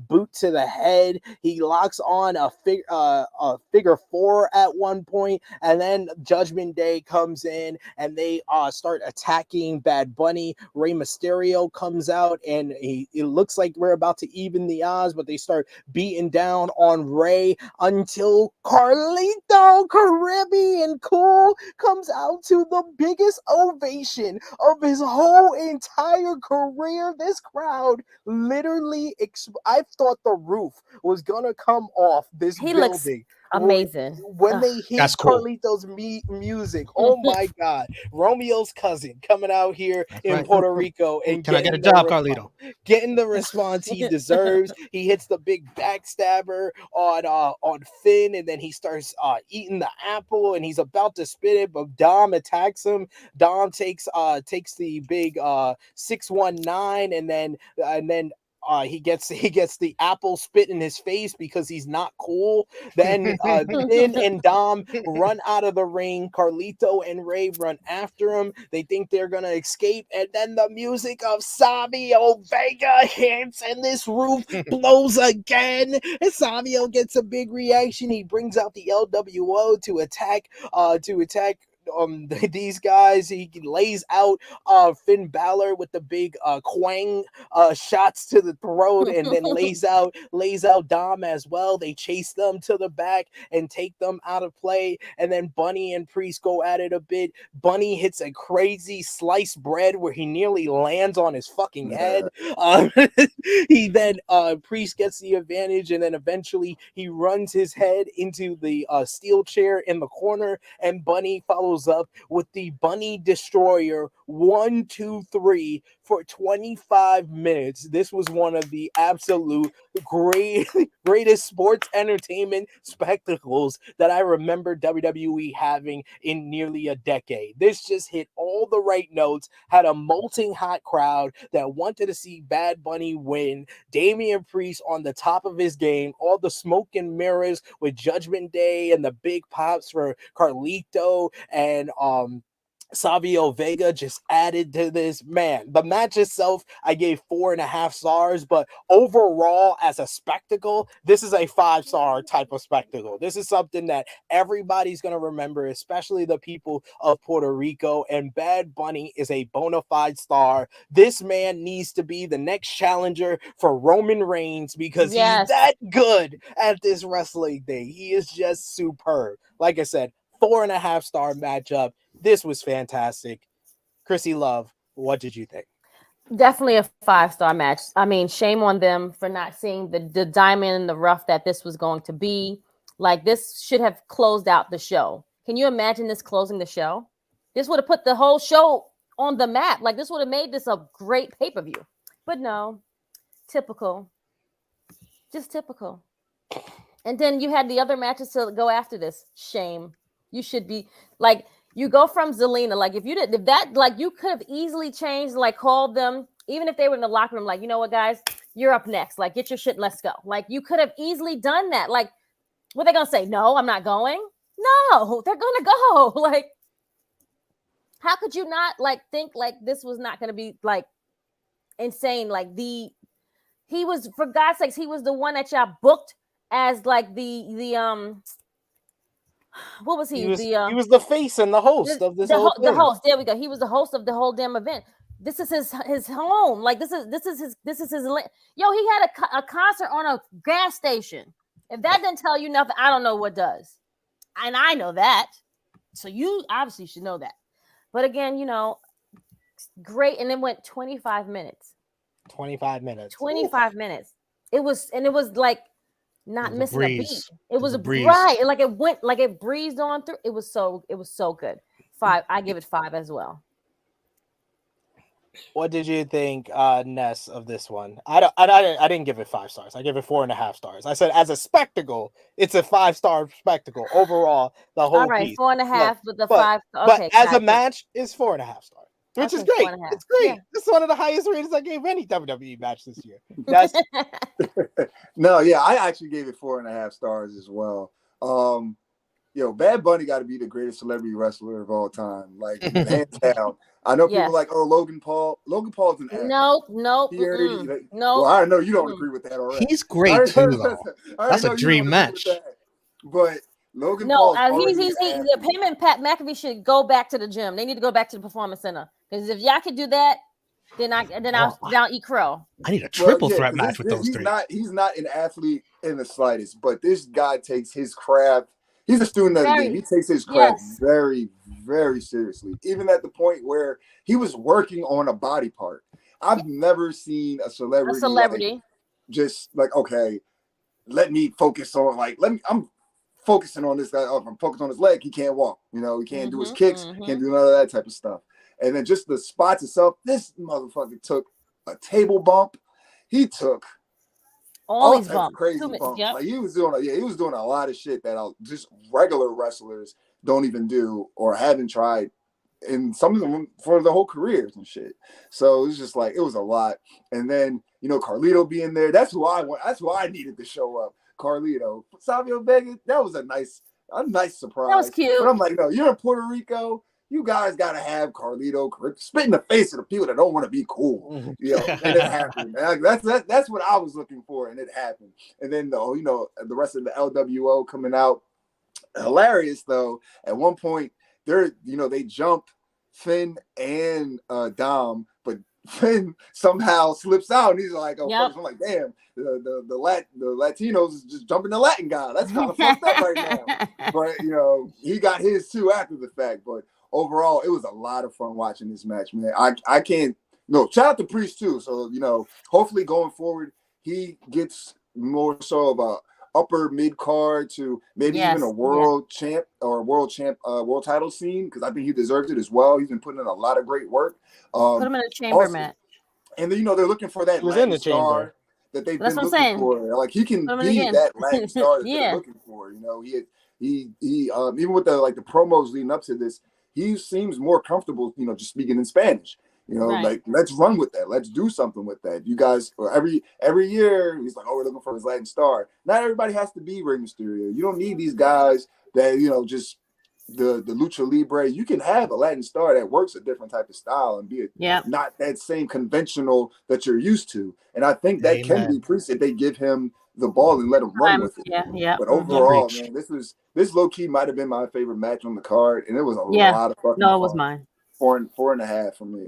boot to the head. He locks on a figure four at one point, and then Judgment Day comes in, and they start attacking Bad Bunny. Rey Mysterio comes out, and it looks like we're about to even the odds, but they start beating down on Rey until Carlito Caribbean Cool comes out to the biggest ovation of his whole entire career. This crowd literally, I thought the roof was gonna come off this building. Amazing. When they hit That's cool. Carlito's music, oh my God, Romeo's cousin coming out here in right. Puerto Rico and Can I get a getting job, the Carlito? getting the response he deserves. He hits the big backstabber on Finn, and then he starts eating the apple, and he's about to spit it, but Dom attacks him. Dom takes the big 619, and then he gets the apple spit in his face because he's not cool. Then Finn and Dom run out of the ring. Carlito and Ray run after him. They think they're gonna escape, and then the music of Savio Vega hits, and this roof blows again. And Savio gets a big reaction. He brings out the LWO to attack these guys. He lays out Finn Balor with the big Quang shots to the throat, and then lays out Dom as well. They chase them to the back and take them out of play, and then Bunny and Priest go at it a bit. Bunny hits a crazy sliced bread where he nearly lands on his fucking head. He then Priest gets the advantage, and then eventually he runs his head into the steel chair in the corner, and Bunny follows up with the Bunny Destroyer 1, 2, 3 for 25 minutes. This was one of the absolute greatest sports entertainment spectacles that I remember WWE having in nearly a decade. This just hit all the right notes, had a molting hot crowd that wanted to see Bad Bunny win. Damian Priest on the top of his game, all the smoke and mirrors with Judgment Day and the big pops for Carlito and Savio Vega just added to this. Man, the match itself, I gave 4.5 stars, but overall, as a spectacle, this is a 5-star type of spectacle. This is something that everybody's going to remember, especially the people of Puerto Rico, and Bad Bunny is a bona fide star. This man needs to be the next challenger for Roman Reigns because he's that good at this wrestling thing. He is just superb. Like I said, 4.5-star matchup. This was fantastic. Krssi Love, what did you think? Definitely a 5-star match. I mean, shame on them for not seeing the diamond in the rough that this was going to be. Like, this should have closed out the show. Can you imagine this closing the show? This would have put the whole show on the map. Like, this would have made this a great pay-per-view. But no, typical. Just typical. And then you had the other matches to go after this. Shame. You should be, like, you go from Zelina, like if that, like you could have easily changed, like called them, even if they were in the locker room, like, you know what, guys, you're up next. Like, get your shit, let's go. Like, you could have easily done that. Like, what are they gonna say? No, I'm not going. No, they're gonna go. Like, how could you not like think like this was not gonna be like insane? Like he was, for God's sakes, he was the one that y'all booked as like the what was he? He was the face and the host of this whole thing. The host. There we go. He was the host of the whole damn event. This is his home. Like this is his. Yo, he had a concert on a gas station. If that didn't tell you nothing, I don't know what does. And I know that. So you obviously should know that. But again, you know, great. And it went 25 minutes. 25 minutes. 25 minutes. It was like not missing a beat. It was a breeze. Right. Like it went, like it breezed on through. It was so good. 5. I give it 5 as well. What did you think, Ness, of this one? I didn't give it 5 stars. I give it 4.5 stars. I said as a spectacle, it's a 5-star spectacle overall. The whole all right, piece. 4.5 with the 5. Okay, but as a match, it's 4.5 stars. Which is great. It's great. Yeah. It's one of the highest ratings I gave any WWE match this year. That's No, yeah, I actually gave it 4.5 stars as well. Bad Bunny got to be the greatest celebrity wrestler of all time, like hands down. I know people like, Logan Paul. Logan Paul's an actor. No. Well, I know you don't agree with that already. He's great too, though. That's a dream match. But Logan Paul. Him and Pat McAfee should go back to the gym. They need to go back to the Performance Center, because if y'all could do that, then I'll eat crow. I need a triple threat match with those three. He's not an athlete in the slightest, but this guy takes his craft. He's a student of the game. He takes his craft very, very seriously, even at the point where he was working on a body part. I've never seen a celebrity. Like, just like, okay, let me focus on I'm focusing on this guy. Oh, if I'm focused on his leg, he can't walk. You know, he can't do his kicks, can't do none of that type of stuff. And then just the spots itself, this motherfucker took a table bump. He took all these types of bumps, crazy bumps. Like he was doing a lot of shit that just regular wrestlers don't even do or haven't tried, and some of them for the whole careers and shit. So it was just like, it was a lot. And then, you know, Carlito being there, that's who I needed to show up. Carlito, Savio Vega, that was a nice surprise. That was cute. But I'm like, no, you're in Puerto Rico. You guys gotta have Carlito spit in the face of the people that don't want to be cool. You know, and it happened. That's what I was looking for, and it happened. And then the rest of the LWO coming out. Hilarious though. At one point, they jump Finn and Dom, but Finn somehow slips out, and he's like, "Oh, first." I'm like, damn, the Latinos is just jumping the Latin guy. That's kind of fucked up right now. But he got his too after the fact. But overall, it was a lot of fun watching this match, man. I can't. No, shout out to Priest too. So hopefully going forward, he gets more so of a upper mid card to maybe even a world champ or world title scene, because I think he deserves it as well. He's been putting in a lot of great work. Put him in a chamber match. And then they're looking for that Latin star that they've been looking for. Like he can be that Latin star that they're looking for. He even with the promos leading up to this, he seems more comfortable, just speaking in Spanish. Like, let's run with that. Let's do something with that. You guys, every year, he's like, oh, we're looking for his Latin star. Not everybody has to be Rey Mysterio. You don't need these guys that, just the Lucha Libre. You can have a Latin star that works a different type of style and be not that same conventional that you're used to. And I think that can be Priest if they give him the ball and let him run with it. But overall, man, this low key might have been my favorite match on the card, and it was a lot of fucking fun. It was mine. 4.5 for me.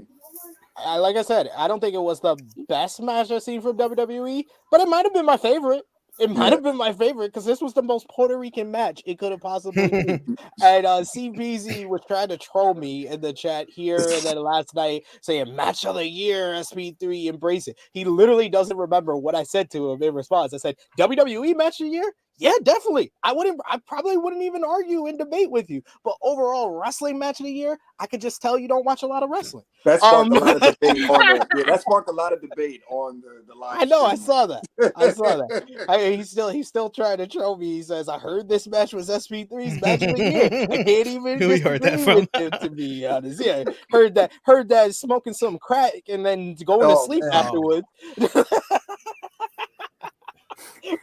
Like I said, I don't think it was the best match I've seen from WWE, but it might have been my favorite. It might have been my favorite because this was the most Puerto Rican match it could have possibly been. And CBZ was trying to troll me in the chat here and then last night saying match of the year, SP3, embrace it. He literally doesn't remember what I said to him in response. I said, WWE match of the year? Yeah, definitely. I probably wouldn't even argue and debate with you. But overall, wrestling match of the year, I could just tell you don't watch a lot of wrestling. That sparked a lot of debate on that sparked a lot of debate on the live. I know, I saw that. He's still trying to troll me. He says, I heard this match was SP3's match of the year. I can't even Who we heard that from? Him, to be honest. Yeah, heard that smoking some crack and then going to sleep afterwards.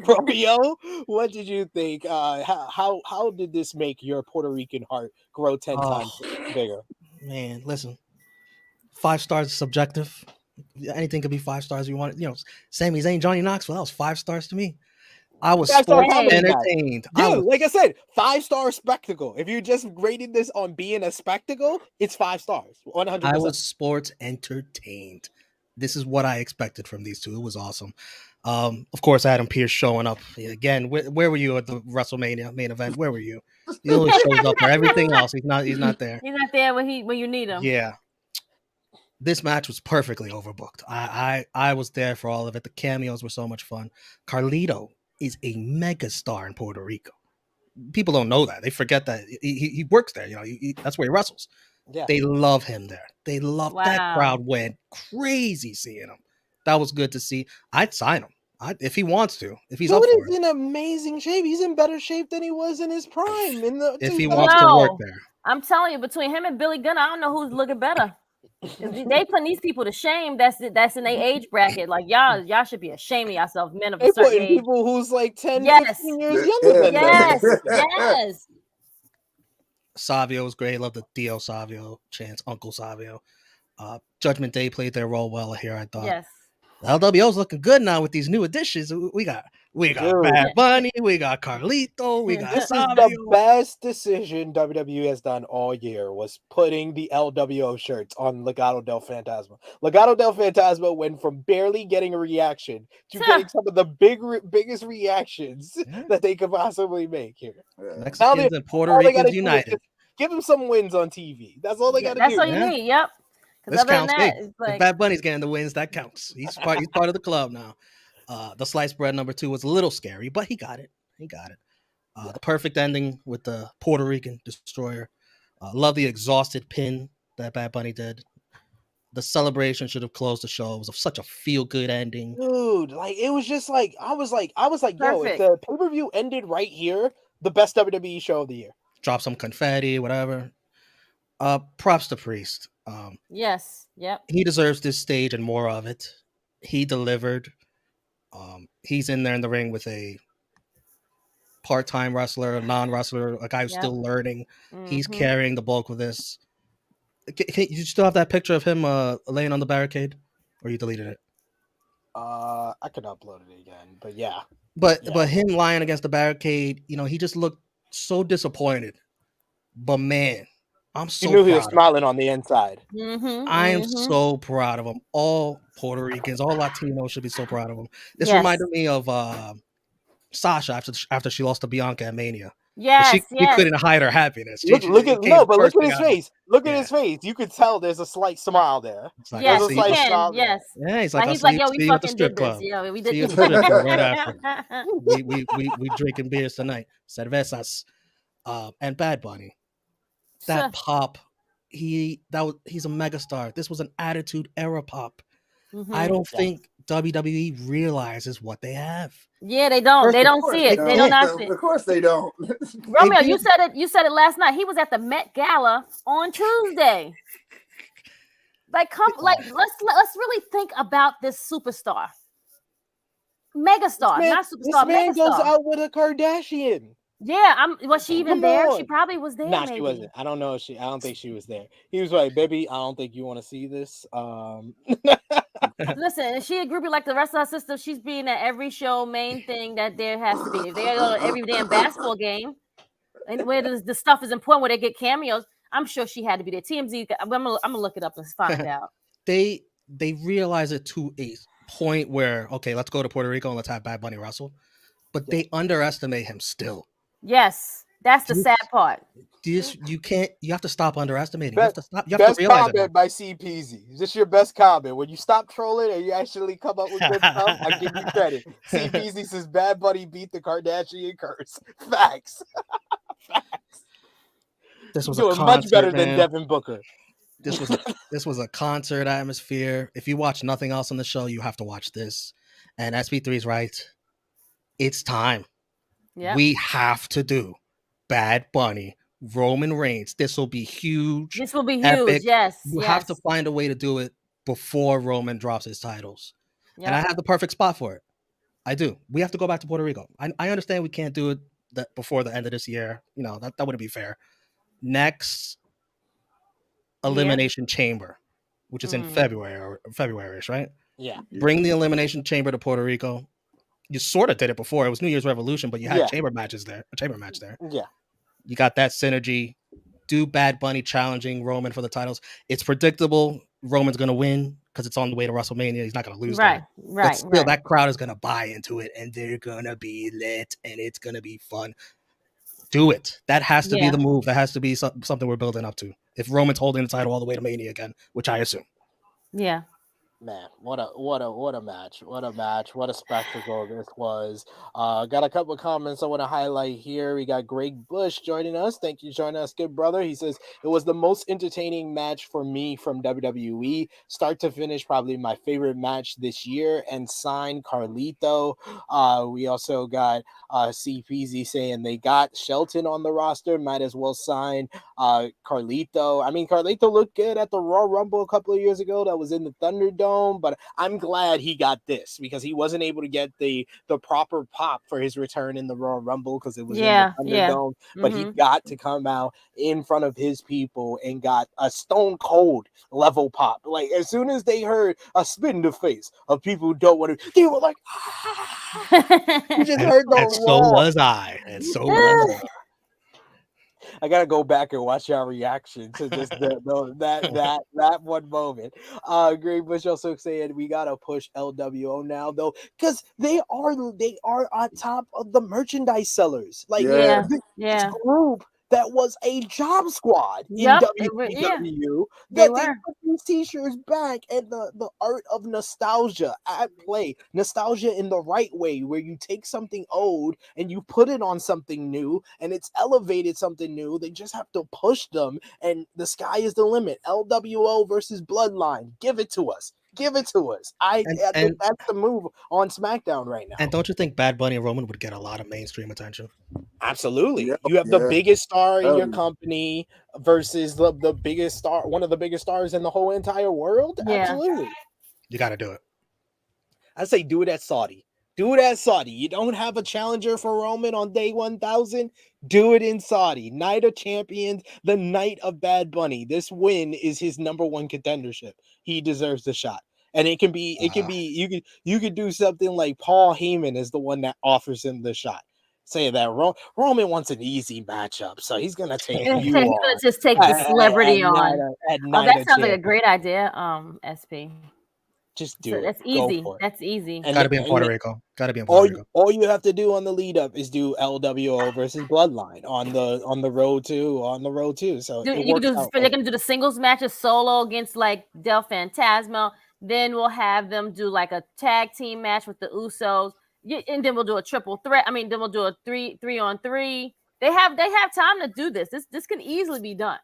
Romeo, what did you think? How did this make your Puerto Rican heart grow 10 times bigger? Man, listen, 5 stars is subjective. Anything could be 5 stars. You want it, Sami Zayn, Johnny Knoxville, that was 5 stars to me. I was sports entertained. Yeah, like I said, 5-star spectacle. If you just rated this on being a spectacle, it's 5 stars. 100%. I was sports entertained. This is what I expected from these two. It was awesome. Of course, Adam Pearce showing up again. Where were you at the WrestleMania main event? Where were you? He only shows up for everything else. He's not there. He's not there when you need him. Yeah. This match was perfectly overbooked. I was there for all of it. The cameos were so much fun. Carlito is a mega star in Puerto Rico. People don't know that. They forget that he works there. That's where he wrestles. Yeah. They love him there. They love that crowd. Went crazy seeing him. That was good to see. I'd sign him. If he wants to, if he's up for it. He's in amazing shape. He's in better shape than he was in his prime. If he wants to work there. I'm telling you, between him and Billy Gunn, I don't know who's looking better. They putting these people to shame. That's in their age bracket. Like y'all should be ashamed of yourself, men of a certain age. People who's like 10, 15 years younger than them. Yes. Savio was great. Love the Dio Savio chants, Uncle Savio. Judgment Day played their role well here, I thought. Yes. The LWO's looking good now with these new additions. We got Bad Bunny, we got Carlito, we got Savio. The best decision WWE has done all year was putting the LWO shirts on Legado del Fantasma. Legado del Fantasma went from barely getting a reaction to getting some of the biggest reactions that they could possibly make here. Mexicans and Puerto Ricans united. Give them some wins on TV. That's all they got to do. That's all you need. Yep. This counts. If Bad Bunny's getting the wins, that counts. He's part of the club now. The sliced bread number 2 was a little scary, but he got it. The perfect ending with the Puerto Rican destroyer. Love the exhausted pin that Bad Bunny did. The celebration should have closed the show. It was such a feel good ending. Dude, like it was just like I was like, yo, if Perfect. the pay-per-view ended right here, the best WWE show of the year. Drop some confetti, whatever. Props to Priest. Yes. Yep. He deserves this stage and more of it. He delivered. He's in there in the ring with a part-time wrestler, a non-wrestler, a guy who's Yep. still learning. He's Mhm. carrying the bulk of this. You still have that picture of him laying on the barricade, or you deleted it? I could upload it again, but yeah. But Yeah. him lying against the barricade, he just looked so disappointed. But man, I'm so You knew he proud was of him. smiling on the inside. I am so proud of him. All Puerto Ricans, all Latinos should be so proud of him. This Yes. reminded me of Sasha after she lost to Bianca at Mania. Yes. She Yes. couldn't hide her happiness. Look It at came no, but look first at thing his out of it. face. Look at Yeah. his face. You could tell there's a slight smile there. It's like, Yes, I'll There's a see he slight you. smile can. there. Yes. Yeah, he's Like like, he's I'll like, yo, we see you at the fucking strip did this. club. Yeah, we See you did at the this. strip club right after. We drinking beers tonight. Cervezas. And Bad Bunny. That pop, he's a megastar. This was an Attitude Era pop. I don't think WWE realizes what they have. Yeah, they don't. They don't see it. They do not see it. Of course they don't. Romeo, you said it. You said it last night. He was at the Met Gala on Tuesday. Like, let's really think about this superstar, megastar, not superstar. This man megastar. goes out with a Kardashian. Yeah, was she even Come there? on. She probably was there. Nah, maybe. she wasn't. I don't know if I don't think she was there. He was like, baby, I don't think you want to see this. Listen, she a groupie like the rest of her sisters. She's being at every show, main thing that there has to be. If they go to every damn basketball game, and where the stuff is important, where they get cameos, I'm sure she had to be there. TMZ, I'm gonna look it up and find out. They realize it to a point where, okay, let's go to Puerto Rico and let's have Bad Bunny wrestle, but they underestimate him still. Yes, that's the sad part. You have to stop underestimating. You have to best realize comment it. by CPZ. Is this your best comment? When you stop trolling and you actually come up with good stuff, I give you credit. CPZ says Bad Bunny beat the Kardashian curse. Facts. Facts. This was doing much better than Devin Booker. This was a concert atmosphere. If you watch nothing else on the show, you have to watch this. And SP3 is right. It's time. Yeah. We have to do Bad Bunny, Roman Reigns. This will be huge. This will be huge. Epic. Yes. You have to find a way to do it before Roman drops his titles. Yep. And I have the perfect spot for it. I do. We have to go back to Puerto Rico. I understand we can't do it before the end of this year. That wouldn't be fair. Next Elimination Chamber, which is in February-ish, right? Yeah. Bring the Elimination Chamber to Puerto Rico. You sort of did it before. It was New Year's Revolution, but you had a chamber match there. Yeah. You got that synergy. Do Bad Bunny challenging Roman for the titles. It's predictable. Roman's going to win because it's on the way to WrestleMania. He's not going to lose. Right. But still, that crowd is going to buy into it, and they're going to be lit, and it's going to be fun. Do it. That has to be the move. That has to be something we're building up to. If Roman's holding the title all the way to Mania again, which I assume. Yeah. Man, what a match. What a spectacle this was. Got a couple of comments I want to highlight here. We got Greg Bush joining us. Thank you for joining us, good brother. He says, it was the most entertaining match for me from WWE. Start to finish, probably my favorite match this year. And signed Carlito. We also got CPZ saying they got Shelton on the roster. Might as well sign Carlito. I mean, Carlito looked good at the Royal Rumble a couple of years ago. That was in the Thunderdome. But I'm glad he got this because he wasn't able to get the proper pop for his return in the Royal Rumble because it was in the Thunderdome. But he got to come out in front of his people and got a Stone Cold level pop. Like as soon as they heard a spin in the face of people who don't want to, they were like, you just heard the and so was I. And so was I. I gotta go back and watch our reaction to just that one moment. Greg Bush also saying we gotta push LWO now though, because they are on top of the merchandise sellers. Like this group that was a job squad in Yep, yeah, WCW they that they were. put these t-shirts back, and the art of nostalgia at play. Nostalgia in the right way, where you take something old and you put it on something new, and it's elevated something new. They just have to push them, and the sky is the limit. LWO versus Bloodline. Give it to us. Give it to us. I think that's the move on SmackDown right now. And don't you think Bad Bunny and Roman would get a lot of mainstream attention? Absolutely. Yep, You have the yeah. biggest star in your Oh. company versus the biggest star, one of the biggest stars in the whole entire world. Yeah. Absolutely. You got to do it. I say do it at Saudi. Do it at Saudi. You don't have a challenger for Roman on day 1000. Do it in Saudi. Night of Champions, the night of Bad Bunny. This win is his #1 contendership. He deserves the shot. And it can be, you could do something like Paul Heyman is the one that offers him the shot. Say that Roman wants an easy matchup, so he's gonna take you He's on. gonna just take the celebrity on. Oh, that sounds like a great idea, SP. Just do So it. that's Go easy. for it. That's easy. And Got to be in Puerto Rico. Got to be in Puerto Rico. All you have to do on the lead up is do LWO versus Bloodline on the road too. So They're it works out. gonna do the singles matches solo against like Del Fantasma. Then we'll have them do like a tag team match with the Usos. And then we'll do a triple threat. I mean, then we'll do a 3-on-3. They have time to do this. This can easily be done.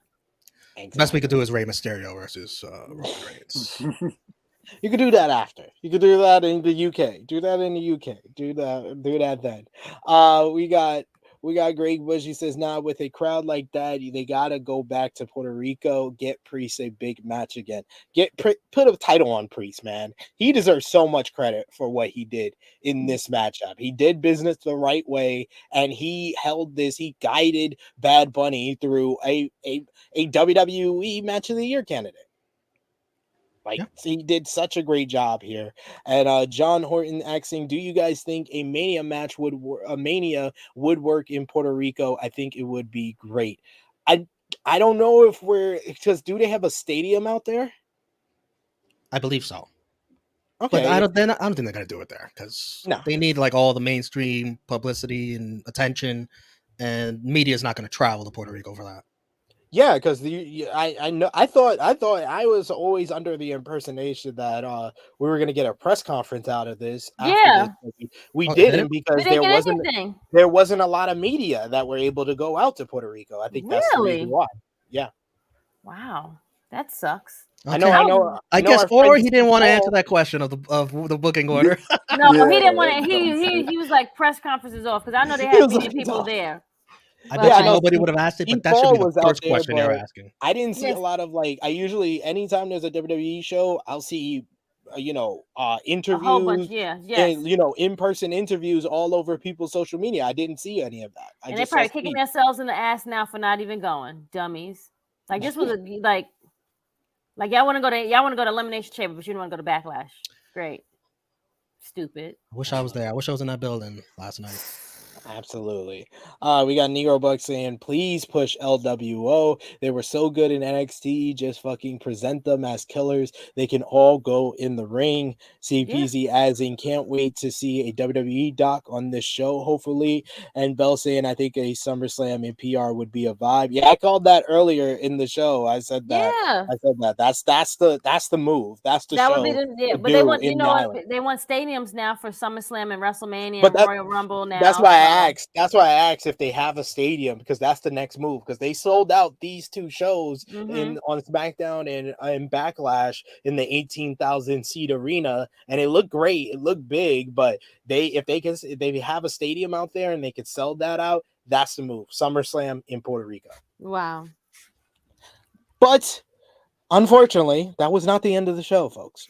Exactly. Best we could do is Rey Mysterio versus Roman Reigns. You could do that after. You could do that in the UK. Do that in the UK. Do that then. We got Greg Bush. He says, "Nah, with a crowd like that, they gotta go back to Puerto Rico. Get Priest a big match again. Put a title on Priest, man. He deserves so much credit for what he did in this matchup. He did business the right way, and he held this. He guided Bad Bunny through a WWE Match of the Year candidate. He did such a great job here." And John Horton asking, "Do you guys think a Mania match would work in Puerto Rico? I think it would be great." I don't know if because do they have a stadium out there? I believe so. Okay, but I don't think they're gonna do it there because they need like all the mainstream publicity and attention, and media is not going to travel to Puerto Rico for that. Yeah, because I know I thought I was always under the impersonation that we were gonna get a press conference out of this. Yeah, we didn't because anything. there wasn't a lot of media that were able to go out to Puerto Rico. I think that's the reason why. Yeah. Wow, that sucks. Okay. I know. I guess, or he didn't want to answer that question of the booking order. No, he didn't want to. He was like press conferences off because I know they had media people there. I bet nobody would have asked it, but that should be the first question they're asking. I didn't see a lot of I usually anytime there's a WWE show, I'll see interviews, a whole bunch, and in-person interviews all over people's social media. I didn't see any of that. And they probably kicking themselves in the ass now for not even going, dummies. Like this was like y'all want to go to Elimination Chamber, but you don't want to go to Backlash. Great, stupid. I wish I was there. I wish I was in that building last night. Absolutely. We got Negro Buck saying, "Please push LWO. They were so good in NXT. Just fucking present them as killers. They can all go in the ring." CPZ as in, "Can't wait to see a WWE doc on this show, hopefully." And Bell saying, "I think a SummerSlam in PR would be a vibe." Yeah, I called that earlier in the show. I said that. Yeah. I said that. That's the move. That's the show. That would be but they want they want stadiums now for SummerSlam and WrestleMania and Royal Rumble now. That's why I asked if they have a stadium, because that's the next move, because they sold out these two shows on SmackDown and Backlash in the 18,000 seat arena, and it looked great. It looked big, but if they have a stadium out there and they could sell that out, that's the move. SummerSlam in Puerto Rico. Wow. But unfortunately, that was not the end of the show, folks.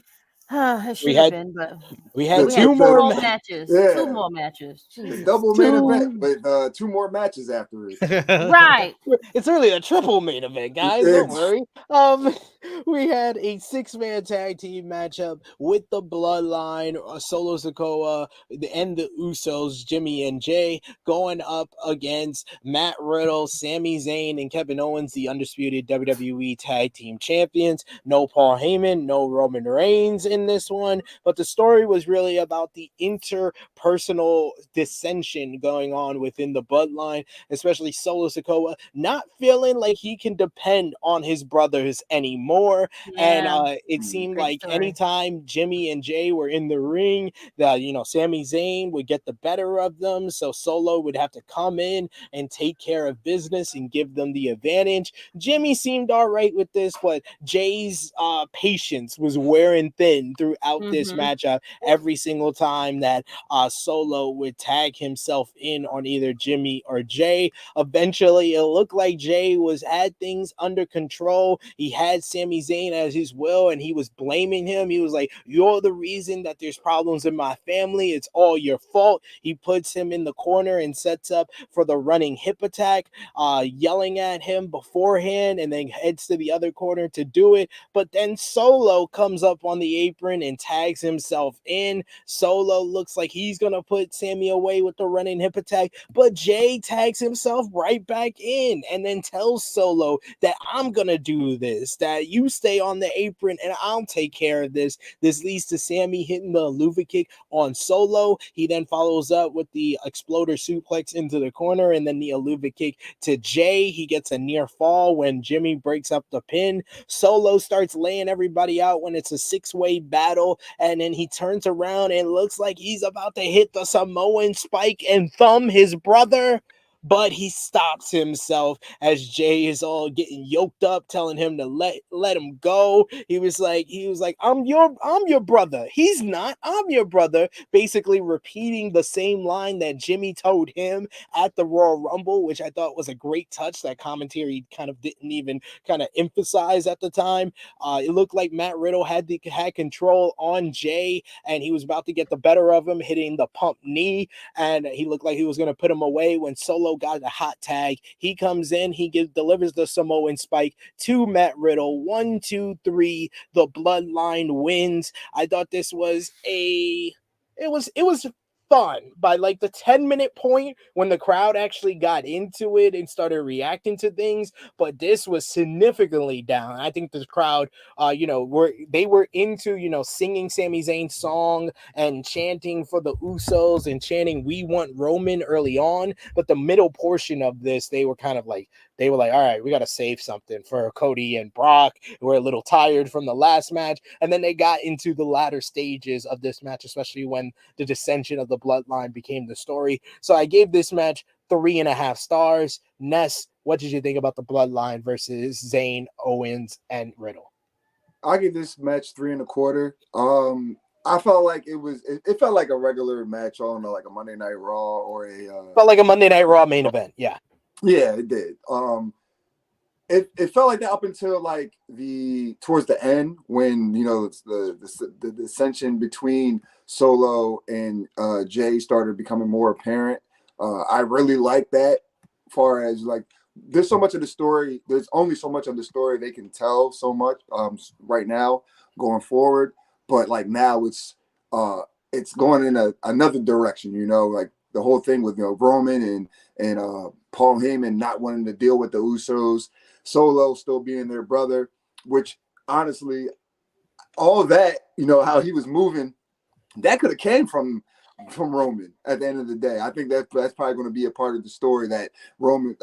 It should have been, but we had two more matches. Yeah. 2 more matches. Jesus. Double main event with 2 more matches after it. Right. It's really a triple main event, guys. Don't worry. We had a 6-man tag team matchup with the Bloodline, Solo Sikoa, and the Usos, Jimmy and Jay, going up against Matt Riddle, Sami Zayn, and Kevin Owens, the undisputed WWE Tag Team Champions. No Paul Heyman, no Roman Reigns in this one, but the story was really about the interpersonal dissension going on within the Bloodline, especially Solo Sikoa not feeling like he can depend on his brothers anymore. And it seemed Great like story. anytime Jimmy and Jay were in the ring, that Sami Zayn would get the better of them, so Solo would have to come in and take care of business and give them the advantage. Jimmy seemed all right with this, but Jay's patience was wearing thin throughout this matchup. Every single time that Solo would tag himself in on either Jimmy or Jay, eventually it looked like Jay had things under control. He had Sami Zayn as his will, and he was blaming him. He was like, "You're the reason that there's problems in my family. It's all your fault." He puts him in the corner and sets up for the running hip attack, yelling at him beforehand, and then heads to the other corner to do it. But then Solo comes up on the apron and tags himself in. Solo looks like he's gonna put Sami away with the running hip attack, but Jay tags himself right back in and then tells Solo that I'm gonna do this, that you stay on the apron and I'll take care of this. This leads to Sami hitting the Luva kick on Solo. He then follows up with the exploder suplex into the corner and then the Luva kick to Jay. He gets a near fall when Jimmy breaks up the pin. Solo starts laying everybody out when it's a 6-way battle, and then he turns around and looks like he's about to hit the Samoan spike and thumb his brother, but he stops himself as Jay is all getting yoked up, telling him to let him go. He was like, I'm your brother. He's not. I'm your brother. Basically repeating the same line that Jimmy told him at the Royal Rumble, which I thought was a great touch that commentary kind of didn't even kind of emphasize at the time. It looked like Matt Riddle had control on Jay, and he was about to get the better of him, hitting the pump knee, and he looked like he was going to put him away when Solo got a hot tag. He comes in, he delivers the Samoan spike to Matt Riddle. 1, 2, 3. The Bloodline wins. I thought this was it was fun by like the 10-minute point when the crowd actually got into it and started reacting to things, but this was significantly down. I think the crowd were into singing Sami Zayn's song and chanting for the Usos and chanting "We want Roman" early on, but the middle portion of this they were like, all right, we got to save something for Cody and Brock. We're a little tired from the last match. And then they got into the latter stages of this match, especially when the dissension of the Bloodline became the story. So I gave this match 3.5 stars. Ness, what did you think about the Bloodline versus Zayn, Owens, and Riddle? I give this match 3.25. I felt like it felt like a regular match on like a Monday Night Raw or felt like a Monday Night Raw main event. Yeah. Yeah, it did. It felt like that up until like towards the end when the dissension between Solo and Jay started becoming more apparent. I really like that. Far as like, there's so much of the story. There's only so much of the story they can tell. So much right now going forward, but like now it's going in another direction. Like the whole thing with Roman and Paul Heyman not wanting to deal with the Usos, Solo still being their brother, which honestly, all that, how he was moving, that could have came from Roman at the end of the day. I think that's probably going to be a part of the story that Roman,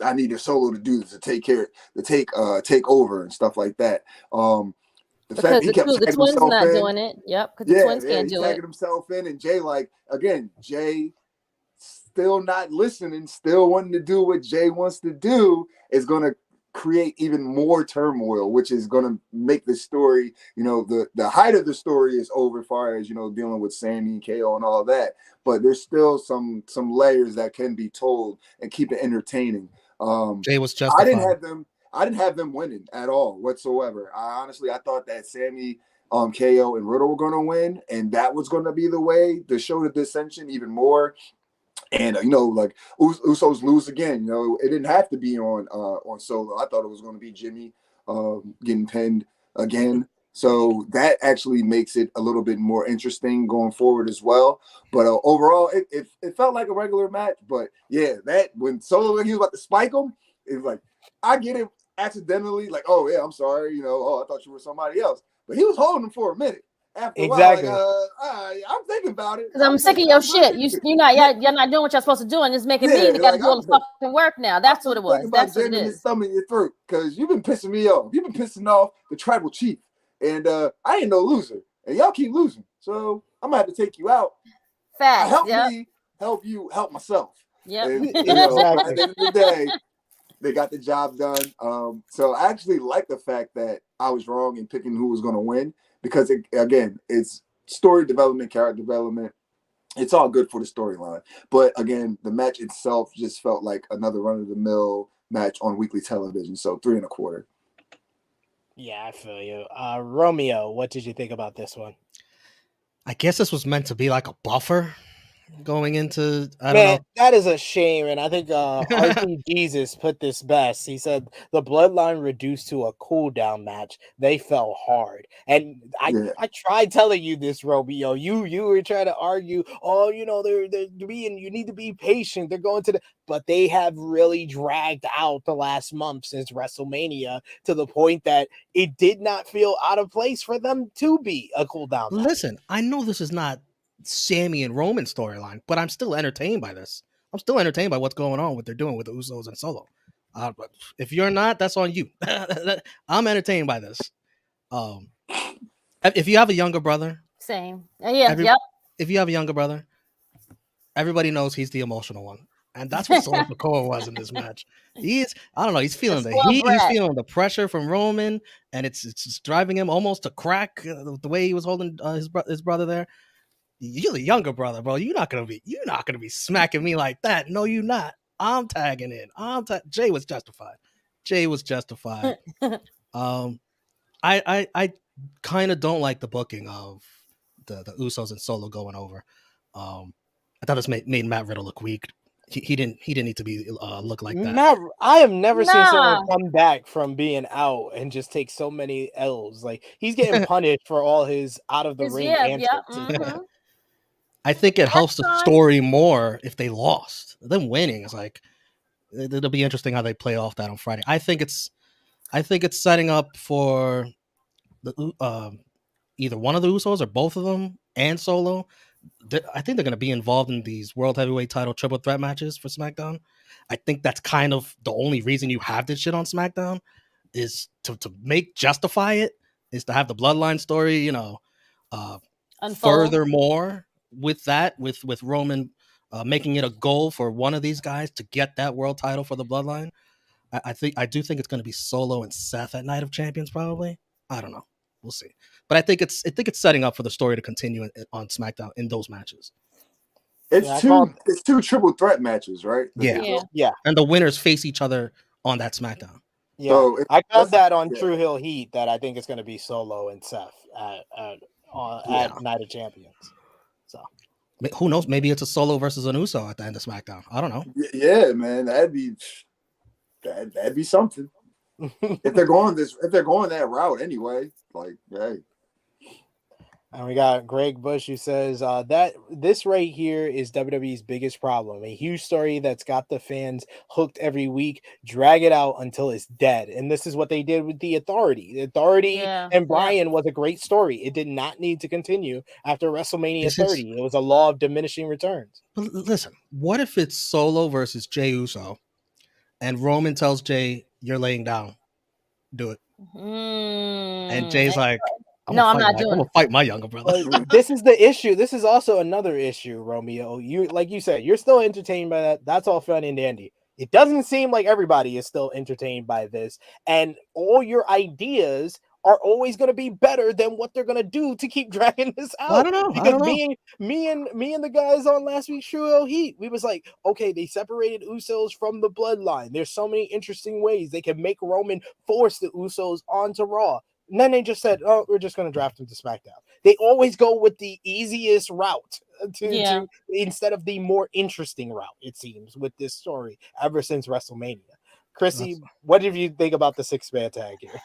I needed Solo to do this, to take over and stuff like that. The because fact he kept the twins not doing it. Yep, because the twins can't do it. Tagging himself in, and Jay, Jay still not listening, still wanting to do what Jay wants to do, is going to create even more turmoil, which is going to make the story, the height of the story is over as far as, dealing with Sami and KO and all of that. But there's still some layers that can be told and keep it entertaining. Jay was justified. I didn't have them winning at all whatsoever. I thought that Sami, KO, and Riddle were going to win, and that was going to be the way to show the dissension even more. And like Usos lose again. It didn't have to be on Solo. I thought it was going to be Jimmy getting pinned again. So that actually makes it a little bit more interesting going forward as well. But overall, it felt like a regular match. But yeah, that when Solo, he was about to spike him, it was like, I get it accidentally, like, oh yeah, I'm sorry, I thought you were somebody else. But he was holding him for a minute. After a while, like, I'm thinking about it. Because I'm sick of your shit. You're not doing what you're supposed to do, and it's making me got to do all the fucking work now. That's what it was. That's what it is. His thumb in your throat because you've been pissing me off. You've been pissing off the tribal chief, and I ain't no loser, and y'all keep losing. So I'm gonna have to take you out. Facts. Help you help myself. Yeah. At the end of the day, they got the job done. So I actually like the fact that I was wrong in picking who was going to win because, it's story development, character development. It's all good for the storyline. But again, the match itself just felt like another run-of-the-mill match on weekly television. So 3.25. Yeah, I feel you. Romeo, what did you think about this one? I guess this was meant to be like a buffer going into, I don't know. That is a shame, and I think RT Jesus put this best. He said the Bloodline reduced to a cool down match. They fell hard, and I tried telling you this, Romeo. You were trying to argue, they're being, you need to be patient. They're going to but they have really dragged out the last month since WrestleMania to the point that it did not feel out of place for them to be a cool down match. Listen, I know this is not Sammy and Roman storyline, but I'm still entertained by this. I'm still entertained by what's going on, what they're doing with the Usos and Solo. But if you're not, that's on you. I'm entertained by this. If you have a younger brother, same. If you have a younger brother, everybody knows he's the emotional one, and that's what Solo Sikoa was in this match. He's feeling the heat, he's feeling the pressure from Roman, and it's driving him almost to crack the way he was holding his brother there. You're the younger brother, bro. You're not gonna be smacking me like that. No, you're not. I'm tagging in. Jay was justified. I kind of don't like the booking of the Usos and Solo going over. I thought this made Matt Riddle look weak. He didn't need to be look like that. I have never seen someone come back from being out and just take so many L's. Like, he's getting punished for all his out of the ring antics. I think it helps the story more if they lost. Them winning is like, it'll be interesting how they play off that on Friday. I think it's setting up for the either one of the Usos or both of them and Solo. I think they're going to be involved in these World Heavyweight Title triple threat matches for SmackDown. I think that's kind of the only reason you have this shit on SmackDown is to justify it, is to have the Bloodline story, furthermore. With that, with Roman making it a goal for one of these guys to get that world title for the Bloodline, I do think it's going to be Solo and Seth at Night of Champions. Probably, I don't know. We'll see. But I think it's setting up for the story to continue on SmackDown in those matches. It's two triple threat matches, right? Yeah. And the winners face each other on that SmackDown. Yeah, so I called that on True Hill Heat that I think it's going to be Solo and Seth at Night of Champions. So who knows? Maybe it's a Solo versus an Uso at the end of SmackDown. I don't know. Yeah, man, that'd be something. if they're going that route anyway, like, hey. And we got Greg Bush who says that this right here is WWE's biggest problem. A huge story that's got the fans hooked every week. Drag it out until it's dead. And this is what they did with the Authority. The Authority and Bryan was a great story. It did not need to continue after WrestleMania 30. It was a law of diminishing returns. But listen, what if it's Solo versus Jey Uso and Roman tells Jey, you're laying down. Do it. And Jay's like, I'm not doing it. I'm gonna fight my younger brother. This is the issue. This is also another issue, Romeo. Like you said, you're still entertained by that. That's all fun and dandy. It doesn't seem like everybody is still entertained by this, and all your ideas are always going to be better than what they're going to do to keep dragging this out. Well, I don't know. Because me and the guys on last week's True Hill Heat, we was like, okay, they separated Usos from the Bloodline. There's so many interesting ways they can make Roman force the Usos onto Raw. And then they just said, oh, we're just going to draft him to SmackDown. They always go with the easiest route to instead of the more interesting route, it seems, with this story ever since WrestleMania. Krssi, what did you think about the 6-man tag here?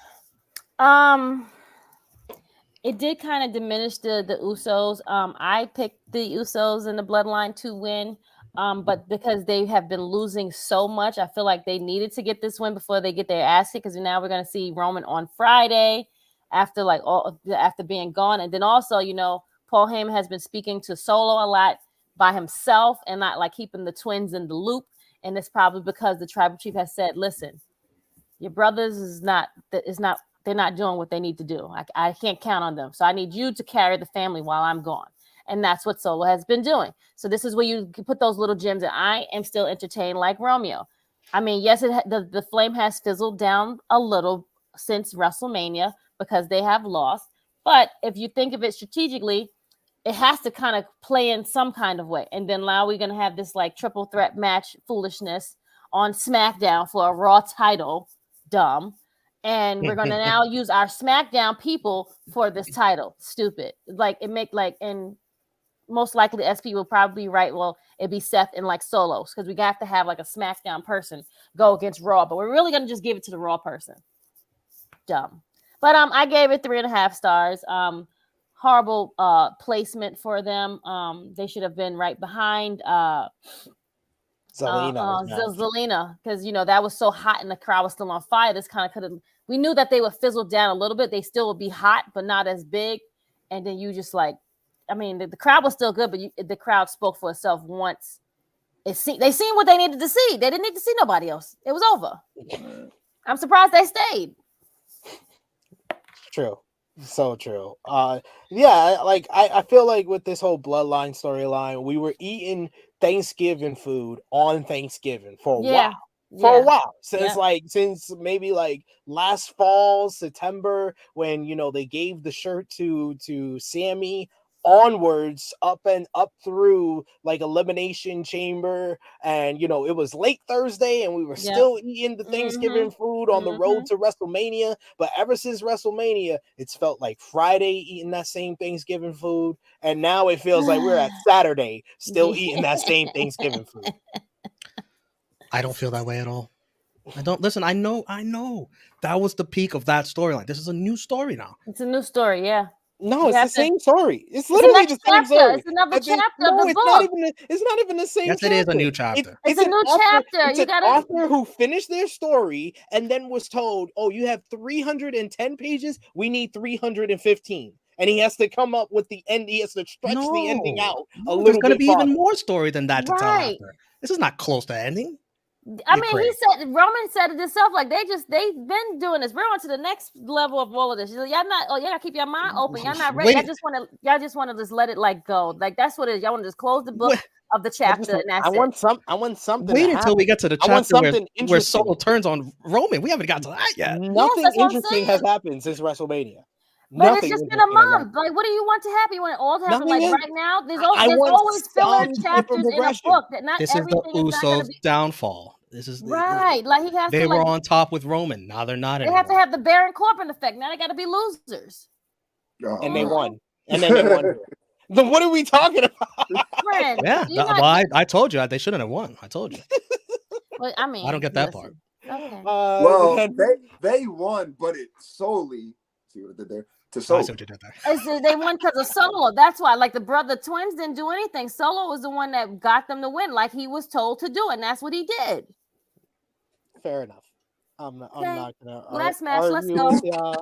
It did kind of diminish the Usos. I picked the Usos and the Bloodline to win. But because they have been losing so much, I feel like they needed to get this win before they get their ass kicked. Because now we're gonna see Roman on Friday after after being gone, and then also, Paul Heyman has been speaking to Solo a lot by himself and not like keeping the twins in the loop. And it's probably because the tribal chief has said, "Listen, your brothers is not. They're not doing what they need to do. I can't count on them. So I need you to carry the family while I'm gone." And that's what Solo has been doing. So this is where you put those little gems. And I am still entertained like Romeo. I mean, yes, the flame has fizzled down a little since WrestleMania because they have lost. But if you think of it strategically, it has to kind of play in some kind of way. And then now we're going to have this like triple threat match foolishness on SmackDown for a Raw title. Dumb. And we're going to now use our SmackDown people for this title. Stupid. Like and most likely SP will probably be right. Well, it'd be Seth and like Solos because we got to have like a SmackDown person go against Raw, but we're really going to just give it to the Raw person. Dumb. But I gave it 3.5 stars. Horrible placement for them. They should have been right behind Zelina, because that was so hot and the crowd was still on fire. This kind of could have. We knew that they would fizzle down a little bit. They still would be hot, but not as big. And then you just the crowd was still good, but the crowd spoke for itself once. They seen what they needed to see. They didn't need to see nobody else. It was over. I'm surprised they stayed. True. So true. I feel like with this whole Bloodline storyline, we were eating Thanksgiving food on Thanksgiving for a while. A while. Since maybe like last fall, September, when they gave the shirt to Sammy, onwards up through like Elimination Chamber, and it was late Thursday and we were still eating the Thanksgiving food on the road to WrestleMania. But ever since WrestleMania, it's felt like Friday eating that same Thanksgiving food, and now it feels like we're at Saturday still eating that same Thanksgiving food. I don't feel that way at all. I don't. Listen, I know that was the peak of that storyline. This is a new story now. It's a new story. No, it's the same story. It's literally the same story. It's another chapter of the book. It's not even the same chapter. Yes, it is a new chapter. It's a new chapter. It's an author who finished their story and then was told, "Oh, you have 310 pages. We need 315." And he has to come up with the end. He has to stretch the ending out a little bit. There's going to be even more story than that to tell after. This is not close to ending. Roman said it himself. Like they've been doing this. We're on to the next level of all of this. Y'all not. Oh, y'all gotta keep your mind open. Y'all not ready. Y'all just want to just let it like go. Like that's what it is. Y'all want to just close the book of the chapter. And that's I want something. Wait until we get to the chapter where Solo turns on Roman. We haven't got to that yet. Nothing interesting has happened since WrestleMania. But it's just been a month. Like, what do you want to happen? You want it all to happen like right now? There's always filler chapters in a book. This is the Usos' downfall. This is right. Like he has. They were on top with Roman. Now they're not. They have to have the Baron Corbin effect. Now they got to be losers. And they won. And then they won. Then what are we talking about? Friend, I told you they shouldn't have won. I told you. Well, I mean, I don't get that part. Okay. They won, but it solely. See what I did there? To Solo. They won because of Solo. That's why, like the twins didn't do anything. Solo was the one that got them to win, like he was told to do, and that's what he did. Fair enough. I'm not gonna last match. Let's go.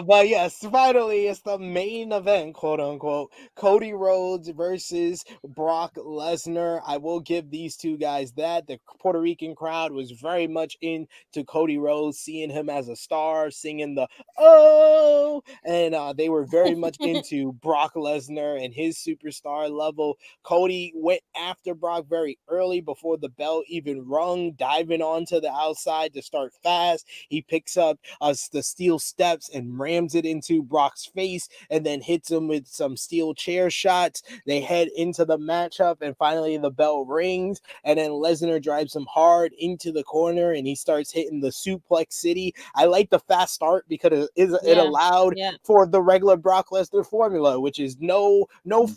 But yes, finally, it's the main event, quote unquote. Cody Rhodes versus Brock Lesnar. I will give these two guys that. The Puerto Rican crowd was very much into Cody Rhodes, seeing him as a star, singing the "oh," and they were very much into Brock Lesnar and his superstar level. Cody went after Brock very early before the bell even rung, diving onto the outside to start fast. He picks up the steel steps and rams it into Brock's face and then hits him with some steel chair shots. They head into the matchup and finally the bell rings and then Lesnar drives him hard into the corner and he starts hitting the suplex city. I like the fast start because it allowed for the regular Brock Lesnar formula, which is no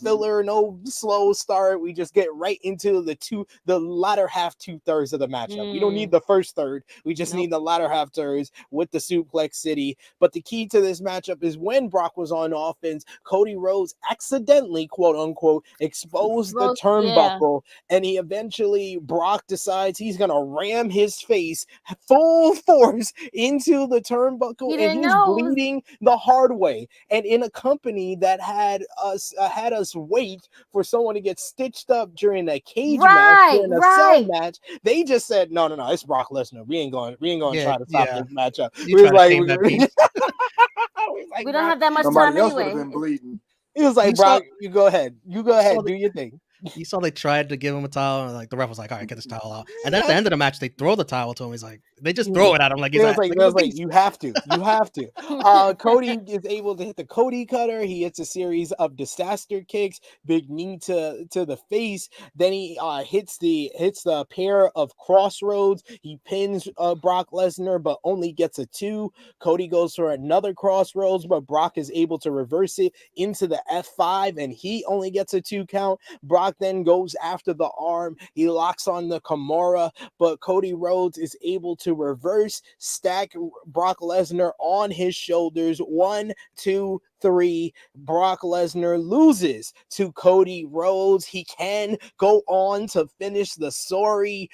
filler, no slow start. We just get right into the latter half 2/3 of the matchup. We don't need the first third. We just just need the latter half turns with the Suplex City. But the key to this matchup is when Brock was on offense, Cody Rhodes accidentally, quote unquote, exposed the turnbuckle, and he eventually, Brock decides he's gonna ram his face full force into the turnbuckle, and he's bleeding the hard way. And in a company that had us wait for someone to get stitched up during a cage match, during a cell match, they just said, no, it's Brock Lesnar. We ain't going to try to stop this matchup. We was like, we don't have that much Somebody time else would anyway. have been bleeding. He was like, Brock, you go ahead, do your thing. You saw they tried to give him a towel, and like the ref was like, "All right, get this towel out." And then at the end of the match, they throw the towel to him. He's like, they just throw it at him like he's like, you have to. Cody is able to hit the Cody cutter. He hits a series of disaster kicks, big knee to the face. Then he hits the pair of crossroads. He pins Brock Lesnar, but only gets a 2. Cody goes for another crossroads, but Brock is able to reverse it into the F5, and he only gets a 2 count. Brock then goes after the arm. He locks on the Kimura, but Cody Rhodes is able to reverse, stack Brock Lesnar on his shoulders. 1, 2, 3. Brock Lesnar loses to Cody Rhodes. He can go on to finish the story.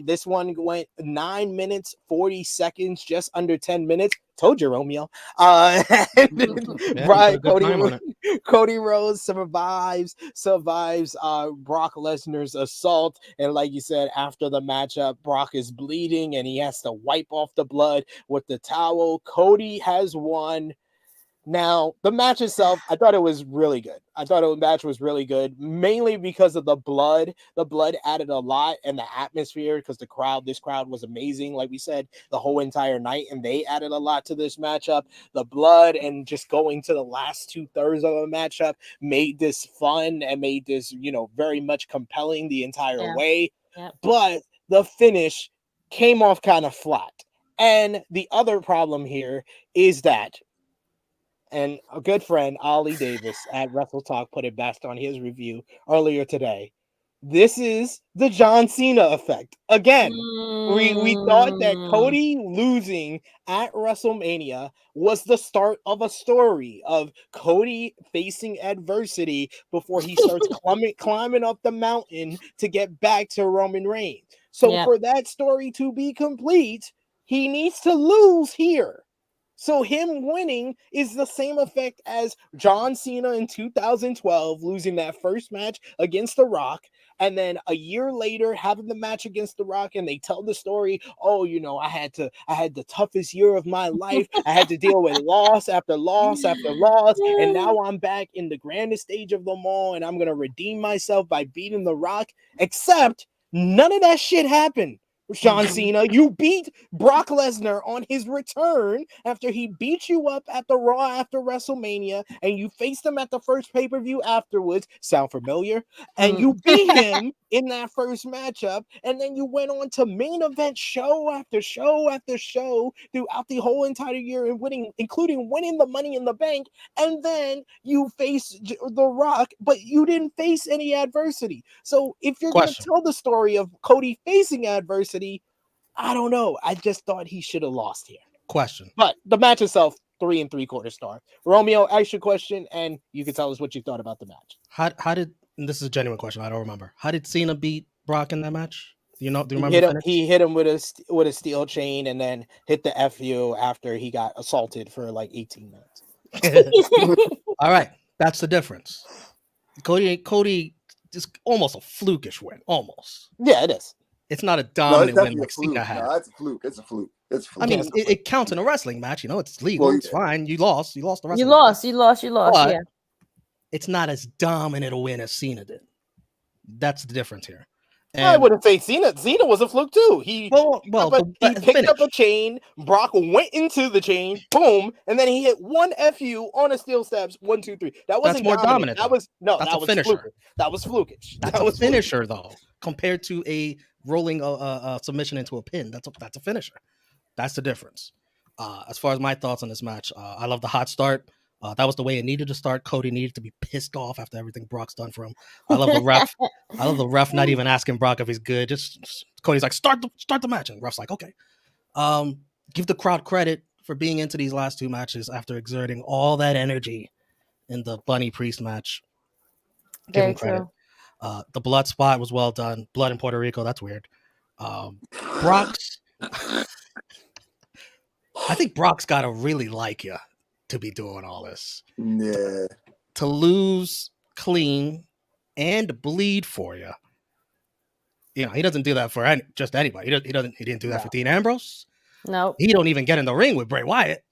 This one went 9 minutes, 40 seconds, just under 10 minutes. Told you, Romeo. Cody Rhodes survives Brock Lesnar's assault. And like you said, after the matchup, Brock is bleeding and he has to wipe off the blood with the towel. Cody has won. Now, the match itself, I thought it was really good. Match was really good, mainly because of the blood. The blood added a lot, and the atmosphere, because this crowd was amazing, like we said, the whole entire night, and they added a lot to this matchup. The blood and just going to the last 2/3 of a matchup made this fun and made this, very much compelling the entire way. Yep. But the finish came off kind of flat. And the other problem here is that, and a good friend, Ollie Davis at Wrestle Talk, put it best on his review earlier today. This is the John Cena effect. Again, we thought that Cody losing at WrestleMania was the start of a story of Cody facing adversity before he starts climbing up the mountain to get back to Roman Reigns. So for that story to be complete, he needs to lose here. So him winning is the same effect as John Cena in 2012 losing that first match against The Rock, and then a year later having the match against The Rock, and they tell the story, I had the toughest year of my life. I had to deal with loss after loss after loss, and now I'm back in the grandest stage of them all, and I'm going to redeem myself by beating The Rock, except none of that shit happened. John Cena, you beat Brock Lesnar on his return after he beat you up at the Raw after WrestleMania, and you faced him at the first pay-per-view afterwards. Sound familiar? And you beat him in that first matchup, and then you went on to main event show after show after show throughout the whole entire year, and including winning the Money in the Bank, and then you faced The Rock, but you didn't face any adversity. So if you're going to tell the story of Cody facing adversity, I don't know. I just thought he should have lost here. Question. But the match itself, 3 3/4 star. Romeo, ask your question, and you can tell us what you thought about the match. How did, and this is a genuine question, I don't remember. How did Cena beat Brock in that match? Do you remember? He hit him with a steel chain and then hit the FU after he got assaulted for like 18 minutes. All right. That's the difference. Cody is almost a flukish win. Almost. Yeah, it is. It's not a dominant win like Cena had. No, that's a fluke. It's a fluke. I mean, it counts in a wrestling match. It's legal. It's fine. You lost the wrestling. You lost. But yeah. It's not as dominant a win as Cena did. That's the difference here. And I wouldn't say Cena. Cena was a fluke too. He picked up a chain. Brock went into the chain. Boom, and then he hit one FU on a steel steps. 1, 2, 3. That wasn't more dominant. That was a finisher. Flukish. That was flukish. That's a finisher though, compared to a rolling submission into a pin. That's a finisher. That's the difference. As far as my thoughts on this match, I love the hot start. That was the way it needed to start. Cody needed to be pissed off after everything Brock's done for him. I love the ref. I love the ref not even asking Brock if he's good. Just Cody's like, start the match, and the ref's like, okay. Give the crowd credit for being into these last two matches after exerting all that energy in the Bunny Priest match. Give Very him credit. true. The blood spot was well done. Blood in Puerto Rico, that's weird. Brock's, I think Brock's got to really like you to be doing all this. Yeah. To lose clean and bleed for you. You know, he doesn't do that for just anybody. He didn't do that for Dean Ambrose. Nope. He don't even get in the ring with Bray Wyatt.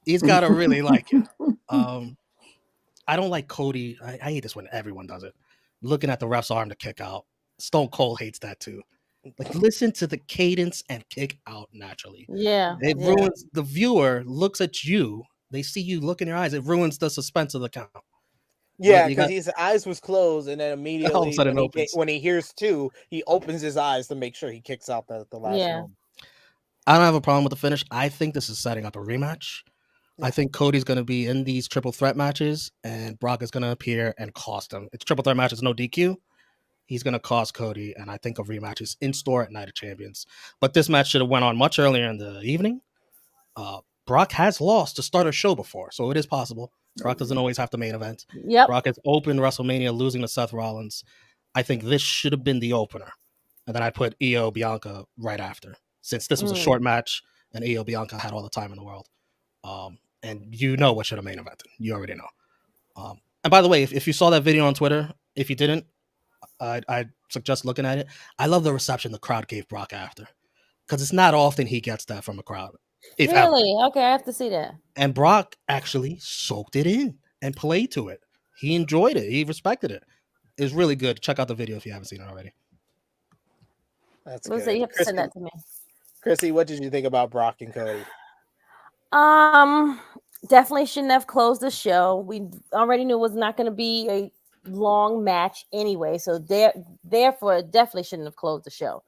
He's got to really like you. I don't like Cody. I hate this when everyone does it. Looking at the ref's arm to kick out. Stone Cold hates that too. Like, listen to the cadence and kick out naturally. Yeah. It ruins the viewer looks at you. They see you look in your eyes. It ruins the suspense of the count. Yeah, because his eyes was closed, and then immediately all of a sudden when he hears two, he opens his eyes to make sure he kicks out the last one. I don't have a problem with the finish. I think this is setting up a rematch. Yeah. I think Cody's going to be in these triple threat matches, and Brock is going to appear and cost him. It's triple threat matches, no DQ. He's going to cost Cody, and I think a rematch is in store at Night of Champions. But this match should have went on much earlier in the evening. Brock has lost to start a show before, so it is possible. Brock doesn't always have the main event. Yep. Brock has opened WrestleMania losing to Seth Rollins. I think this should have been the opener. And then I put Io Bianca right after, since this was a short match and Io Bianca had all the time in the world. And you know what should have main evented. You already know. And by the way, if you saw that video on Twitter, if you didn't, I suggest looking at it. I love the reception the crowd gave Brock after, because it's not often he gets that from a crowd. Really? Ever. Okay, I have to see that. And Brock actually soaked it in and played to it. He enjoyed it. He respected it. It was really good. Check out the video if you haven't seen it already. That's good. Say you have to send that to me. Krssi, what did you think about Brock and Cody? Definitely shouldn't have closed the show. We already knew it was not going to be a long match anyway, so therefore it definitely shouldn't have closed the show.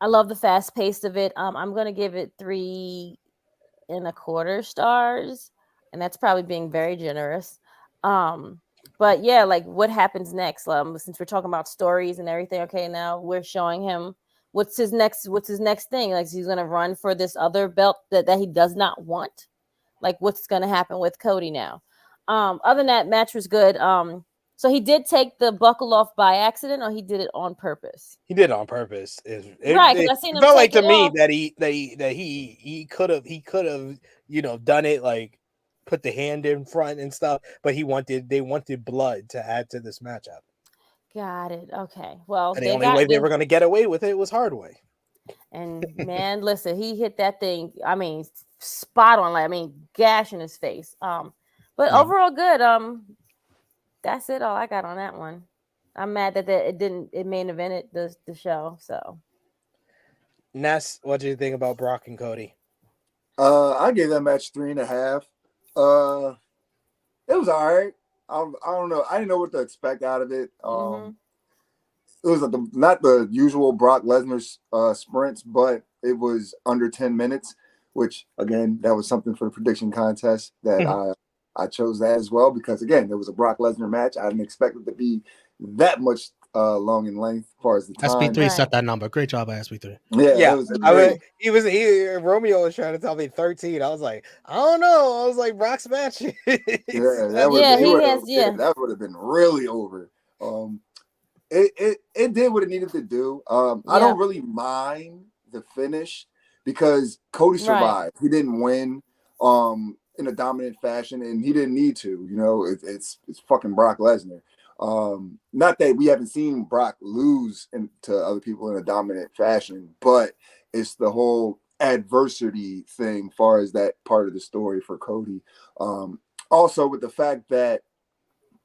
I love the fast pace of it. I'm gonna give it 3.25 stars, and that's probably being very generous. But yeah, like, what happens next? Since we're talking about stories and everything, okay, now we're showing him what's his next thing. Like, he's gonna run for this other belt that he does not want. Like, what's gonna happen with Cody now? Other than that, match was good. So he did take the buckle off by accident, or he did it on purpose? He did it on purpose. Right, because I seen him felt like to it me off. that he could have done it, like put the hand in front and stuff, but they wanted blood to add to this matchup. Got it. Okay. Well, and the only way they were going to get away with it was hard way. And man, listen, he hit that thing. I mean, spot on. Like, I mean, gash in his face. But overall, good. That's it. All I got on that one. I'm mad that it main evented the show. So, Ness, what do you think about Brock and Cody? I gave that match 3.5. It was all right. I don't know. I didn't know what to expect out of it. It was not the usual Brock Lesnar sprints, but it was under 10 minutes, which, again, that was something for the prediction contest that I chose that as well, because, again, it was a Brock Lesnar match. I didn't expect it to be that much long in length as far as the time. SB3 set that number. Great job, SB3. Yeah. Romeo was trying to tell me 13. I was like, I don't know. I was like, Brock's match. That would have been really over. It did what it needed to do. I don't really mind the finish because Cody survived. He didn't win in a dominant fashion, and he didn't need to. You know, it's fucking Brock Lesnar. Not that we haven't seen Brock lose to other people in a dominant fashion, but it's the whole adversity thing, far as that part of the story for Cody. Also, with the fact that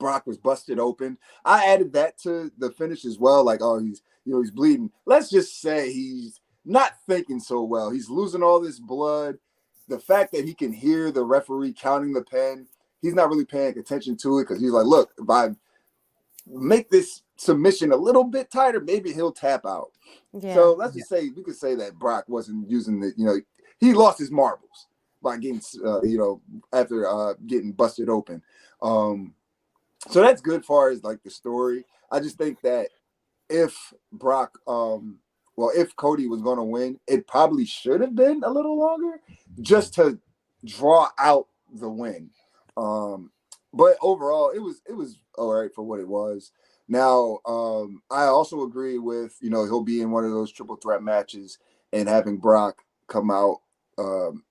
Brock was busted open, I added that to the finish as well. Like, he's bleeding. Let's just say he's not thinking so well. He's losing all this blood. The fact that he can hear the referee counting the pen, he's not really paying attention to it because he's like, look, if I make this submission a little bit tighter, maybe he'll tap out. Yeah. So let's just say, we could say that Brock wasn't using he lost his marbles by getting, after getting busted open. So that's good as far as like the story. I just think that if Brock well, if Cody was going to win, it probably should have been a little longer just to draw out the win. But overall, it was all right for what it was. Now, I also agree with, he'll be in one of those triple threat matches and having Brock come out,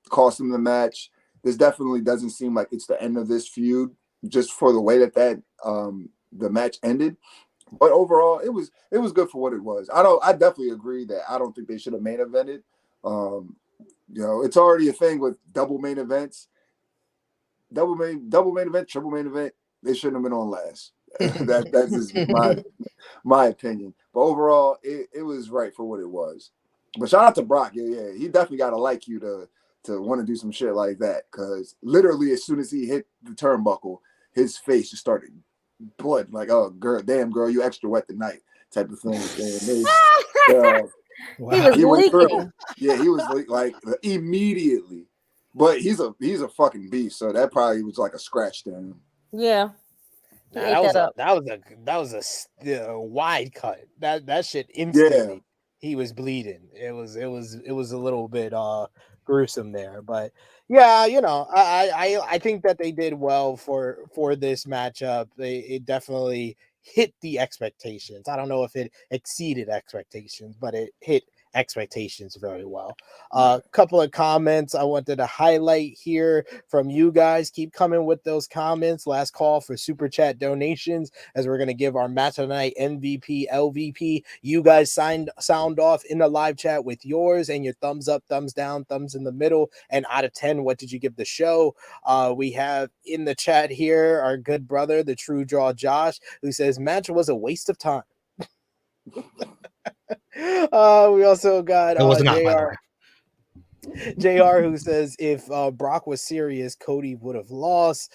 cost him the match. This definitely doesn't seem like it's the end of this feud just for the way that the match ended. But overall, it was good for what it was. I definitely agree that I don't think they should have main evented. It's already a thing with double main events. Double main event, triple main event, they shouldn't have been on last. That's just my opinion. But overall, it was right for what it was. But shout out to Brock. Yeah. He definitely gotta like you to want to do some shit like that. Cause literally as soon as he hit the turnbuckle, his face just started blood, like, oh girl, damn girl, you extra wet tonight, type of thing. He went through. Yeah, he was like immediately. But he's a fucking beast, so that probably was like a scratch to him. Yeah. That was a wide cut. That shit instantly. Yeah. He was bleeding. It was a little bit gruesome there, but yeah, I think that they did well for this matchup. It definitely hit the expectations. I don't know if it exceeded expectations, but it hit expectations very well. A couple of comments I wanted to highlight here from you guys. Keep coming with those comments. Last call for super chat donations as we're going to give our match of the night MVP, LVP. You guys sound off in the live chat with yours and your thumbs up, thumbs down, thumbs in the middle, and out of 10, what did you give the show? We have in the chat here our good brother, the True Draw Josh, who says match was a waste of time. We also got JR, who says if Brock was serious, Cody would have lost.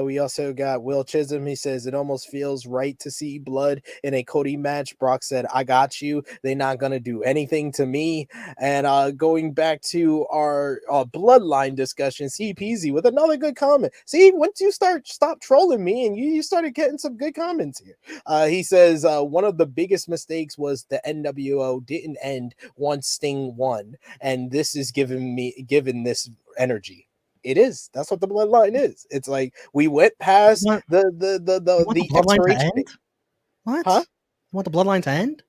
We also got Will Chisholm. He says it almost feels right to see blood in a Cody match. Brock said, I got you. They're not going to do anything to me. And going back to our bloodline discussion, CPZ with another good comment. See, once you stop trolling me and you started getting some good comments here. He says one of the biggest mistakes was the NWO didn't end once Sting won. And this is given this energy. It is. That's what the bloodline is. It's like we went past the expiration date. What? Huh? You want the bloodline to end?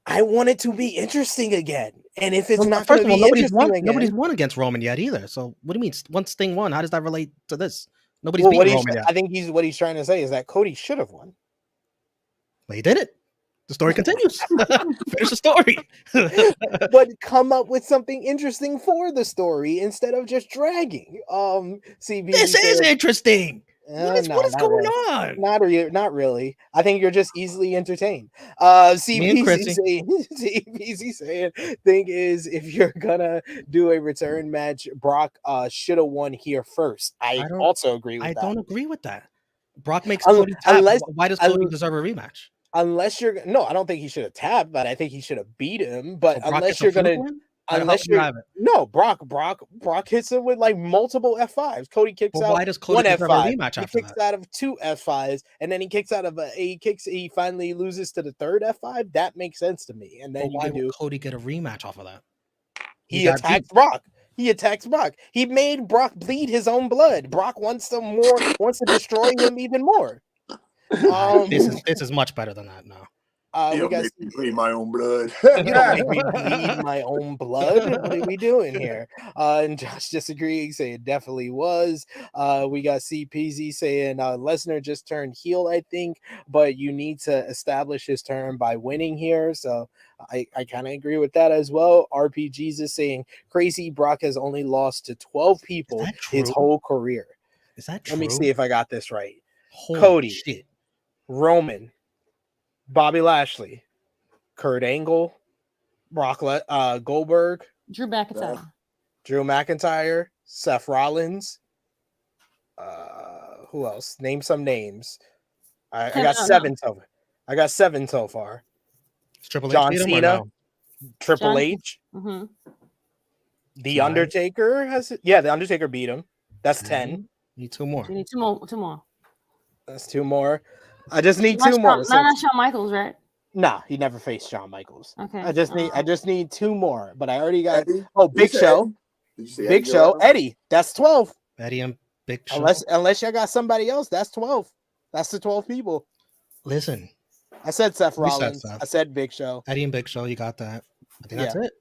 I want it to be interesting again. And if it's not going to be interesting again, nobody's won against Roman yet either. So what do you mean? Once Sting won, how does that relate to this? Nobody's beaten Roman yet. I think what he's trying to say is that Cody should have won. Well, he did it. The story continues. Finish the story. But come up with something interesting for the story instead of just dragging. This is interesting. What is going on? Not really. I think you're just easily entertained. CPC saying, thing is, if you're gonna do a return match, Brock should have won here first. I also agree with that. I don't agree with that. Brock makes Cody tap. Why does Cody deserve a rematch? Unless I don't think he should have tapped, but I think he should have beat him. But unless you're gonna, Brock hits him with like multiple F5s. Cody kicks out. Why does Cody deserve a rematch after that? He kicks out of 2 F5s, and then he kicks out of he finally loses to the 3rd F5. That makes sense to me. And then why would Cody get a rematch off of that? He attacks Brock. He made Brock bleed his own blood. Brock wants to destroy him even more. This is much better than that now. You don't make me bleed my own blood. You don't make me bleed my own blood. What are we doing here? And Josh disagreeing, saying it definitely was. We got CPZ saying Lesnar just turned heel, I think, but you need to establish his turn by winning here. So I kind of agree with that as well. RPGs is saying Krssi Brock has only lost to 12 people his whole career. Is that true? Let me see if I got this right. Holy Cody, shit. Roman, Bobby Lashley, Kurt Angle, Brock Goldberg, Drew McIntyre, Seth Rollins. Who else? Name some names. I got 7 so far. I got 7 so far. Triple H John Cena, Triple H. Mm-hmm. The Undertaker the Undertaker beat him. That's 10. Need 2 more. You need 2 more. That's 2 more. I just need 2 more. Not Shawn Michaels, right? Nah, he never faced Shawn Michaels. Okay. I just need 2 more, but I already got. Eddie? Oh, Did you Big say Show, Eddie? Did you say Big Eddie Show, Guerrero? Eddie. That's 12. Eddie and Big Show. Unless y'all got somebody else, that's 12. That's the 12 people. Listen, I said Seth You said Rollins. Seth. I said Big Show. Eddie and Big Show, you got that. I think that's Yeah. it.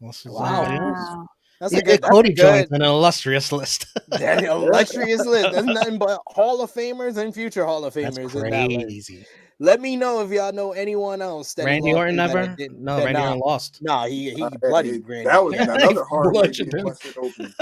Unless there's Wow. anybody else. Wow. That's Yeah, a good. Cody That's a joins good. an illustrious list. That illustrious list. There's nothing but Hall of Famers and future Hall of That's Famers in that list. crazy. Let me know if y'all know anyone else that Randy he lost Orton to that I never? didn't. No, that, Randy nah, Orton lost. nah, he bloodied Randy. That was another hard way Bludgeoned to him. busted open.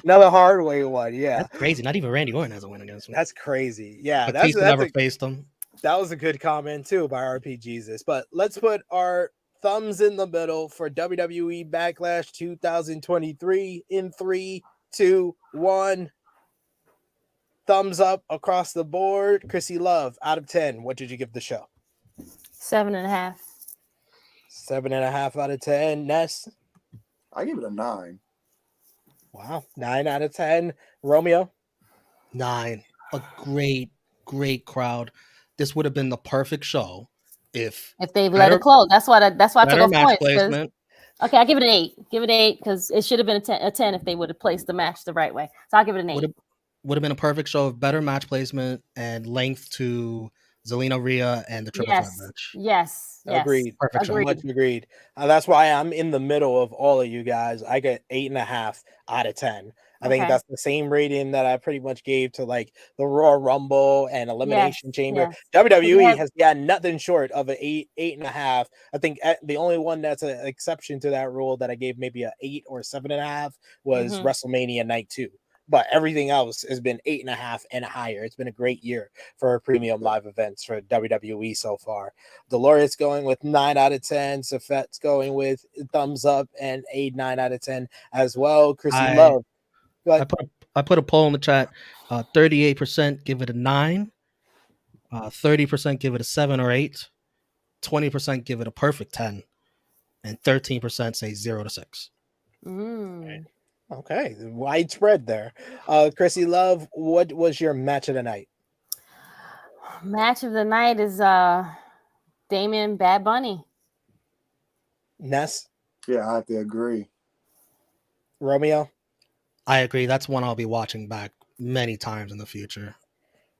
Another hard way one. Yeah, That's crazy. Not even Randy Orton has a win against him. that's crazy. Yeah, Batista never faced him. that was a good comment too by RP Jesus. But let's put our thumbs in the middle for WWE Backlash 2023 in 3, 2, 1. Thumbs up across the board. Krssi Love, out of 10, what did you give the show? 7.5. 7.5 out of 10. Ness, I give it a 9. wow, 9 out of 10. Romeo, 9. A great crowd. This would have been the perfect show if they've let it close. That's why I took better off match points. placement. Okay, I give it an 8. Give it an 8 because it should have been a 10 if they would have placed the match the right way. So I'll give it an 8. Would have been a perfect show of better match placement and length to Zelina Rhea and the triple threat match. Yes. agreed. Perfect show. Much agreed. That's why I'm in the middle of all of you guys. I get 8.5 out of 10. I think that's the same rating that I pretty much gave to like the Royal Rumble and Elimination Chamber. WWE has nothing short of an 8.5. I think the only one that's an exception to that rule that I gave maybe a 8 or 7.5 was WrestleMania Night 2. But everything else has been 8.5 and higher. It's been a great year for premium live events for WWE so far. Dolores going with 9 out of 10. Safet's going with thumbs up and 9 out of 10 as well. Krssi Love. I put a poll in the chat. 38% give it a 9. 30% give it a 7 or 8. 20% give it a perfect 10. And 13% say 0 to 6. Okay, widespread there. Krssi Love, what was your match of the night? Match of the night is Damian Bad Bunny. Ness? Yeah, I have to agree. Romeo? I agree. That's one I'll be watching back many times in the future.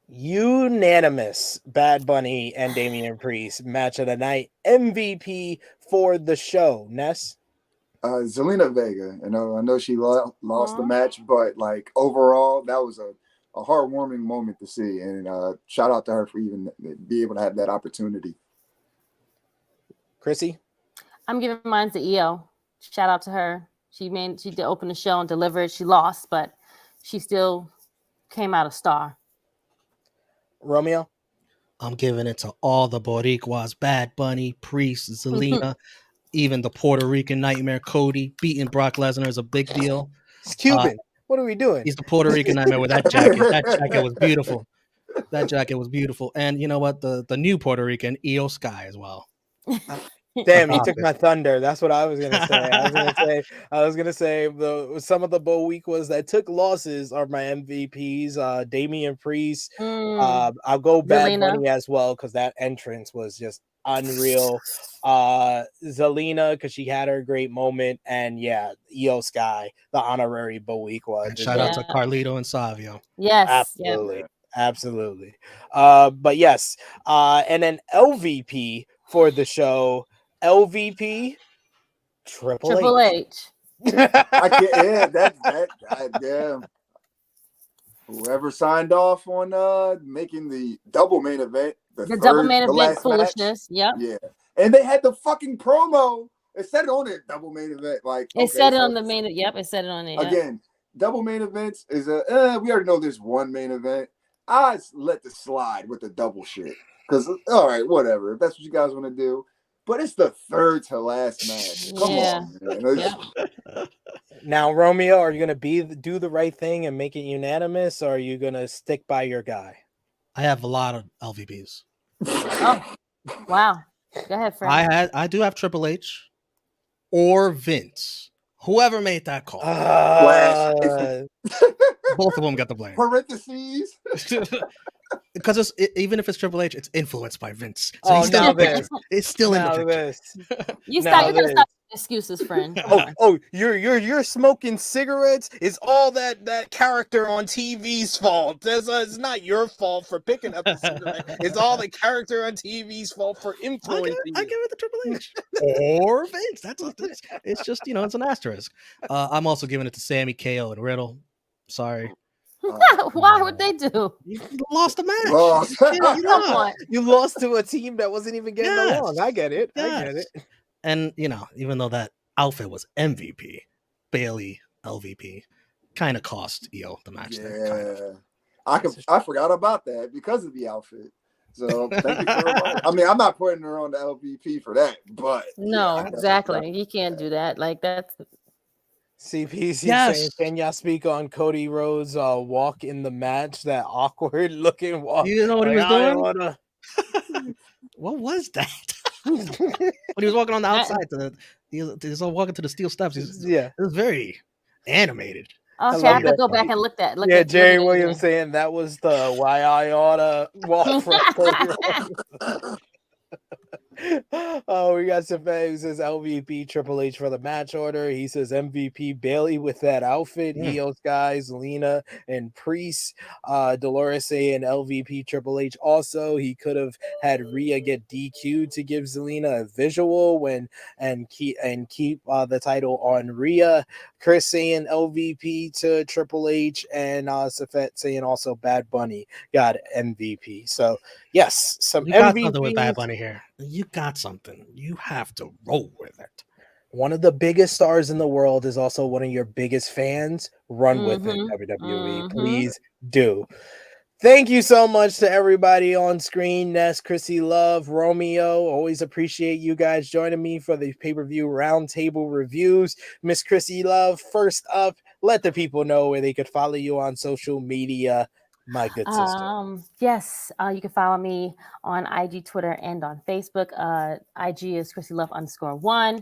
Unanimous Bad Bunny and Damian Priest match of the night. MVP for the show. Ness? Zelina Vega. I know she lost the match, but like overall, that was a heartwarming moment to see. And shout out to her for even be able to have that opportunity. Krssi? I'm giving mine to EO. Shout out to her. She did open the show and delivered. She lost, but she still came out a star. Romeo? I'm giving it to all the Boricuas, Bad Bunny, Priest, Zelina, even the Puerto Rican Nightmare, Cody. Beating Brock Lesnar is a big deal. It's Cuban. What are we doing? He's the Puerto Rican Nightmare with that jacket. That jacket was beautiful. That jacket was beautiful. And you know what? The new Puerto Rican, EO Sky as well. Damn, you took my thunder. That's what I was gonna say. I was gonna say some of the Boricuas that took losses are my MVPs. Damian Priest. I'll go Bad Bunny as well because that entrance was just unreal. Zelina because she had her great moment, and EO Sky, the honorary Boricua. Shout out to Carlito and Savio. Yes, absolutely. But yes, and then LVP for the show. LVP Triple H. I can't. Damn. Whoever signed off on making the double main event, the double main event foolishness. Yeah, and they had the fucking promo. It said it on it, double main event. Like it said it on the main. Yep, it said it on it. Again, double main events is we already know there's one main event. I let the slide with the double shit because all right, whatever. If that's what you guys want to do. But it's the third to last match. Come on, man. Now, Romeo, are you gonna do the right thing and make it unanimous, or are you gonna stick by your guy? I have a lot of LVPs. Oh, wow! Go ahead, Fred. I do have Triple H or Vince. Whoever made that call. Both of them got the blame. Parentheses. because even if it's Triple H, it's influenced by Vince. So Oh, he's still now in the picture. this. It's still in the Now picture. this. You Now gotta this. stop excuses, friend. You're smoking cigarettes. It's all that character on TV's fault. It's not your fault for picking up the cigarette. It's all the character on TV's fault for influencing I give it to Triple H or Vince. It's just it's an asterisk. I'm also giving it to Sammy, KO, and Riddle. Sorry, Why would they do? you lost the match. Lost. Come on. You lost to a team that wasn't even getting along. I get it. I get it. And even though that outfit was MVP, Bailey LVP, kind of cost Io the match there. I forgot about that because of the outfit. So thank you for reminding. I mean, I'm not putting her on the LVP for that, but No, exactly. You can't do that. Like that's CPC saying, can y'all speak on Cody Rhodes' walk in the match? That awkward looking walk. You know what he was doing? What was that? When he was walking on the outside, he was walking to the steel steps. It was very animated. Okay, I have to go back and look at. Jerry Williams saying that was the why I oughta walk from Cody Rhodes. Oh, we got Seth who says LVP Triple H for the match order. He says MVP Bailey with that outfit. Eos guys, Lena and Priest. Dolores saying LVP Triple H. Also, he could have had Rhea get DQ'd to give Zelina a visual and keep the title on Rhea. Chris saying LVP to Triple H, and Seth saying also Bad Bunny got MVP. So yes, some you got MVP something with Bad Bunny here. You got something. You have to roll with it. One of the biggest stars in the world is also one of your biggest fans. Run with it, WWE. Please do. Thank you so much to everybody on screen. Ness, Krssi Love, Romeo. Always appreciate you guys joining me for the pay-per-view roundtable reviews. Miss Krssi Love, first up, let the people know where they could follow you on social media. My good sister. Yes, you can follow me on IG, Twitter, and on Facebook. IG is Krssi Love _1.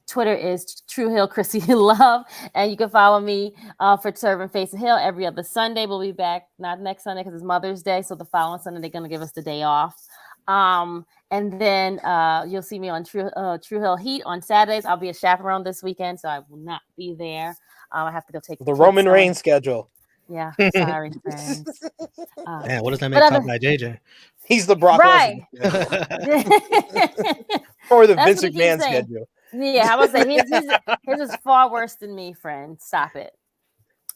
Twitter is True Hill Krssi Love, and you can follow me for Serving Face of Hill every other Sunday. We'll be back not next Sunday because it's Mother's Day, so the following Sunday they're going to give us the day off. And then you'll see me on True Hill Heat on Saturdays. I'll be a chaperone this weekend, so I will not be there. I have to go take the Roman Reigns schedule. Yeah, sorry, friends. Man, what does that make Top Guy JJ? He's the Brock Lesnar or the Vince McMahon schedule. Yeah, I would say his is far worse than me, friend. Stop it.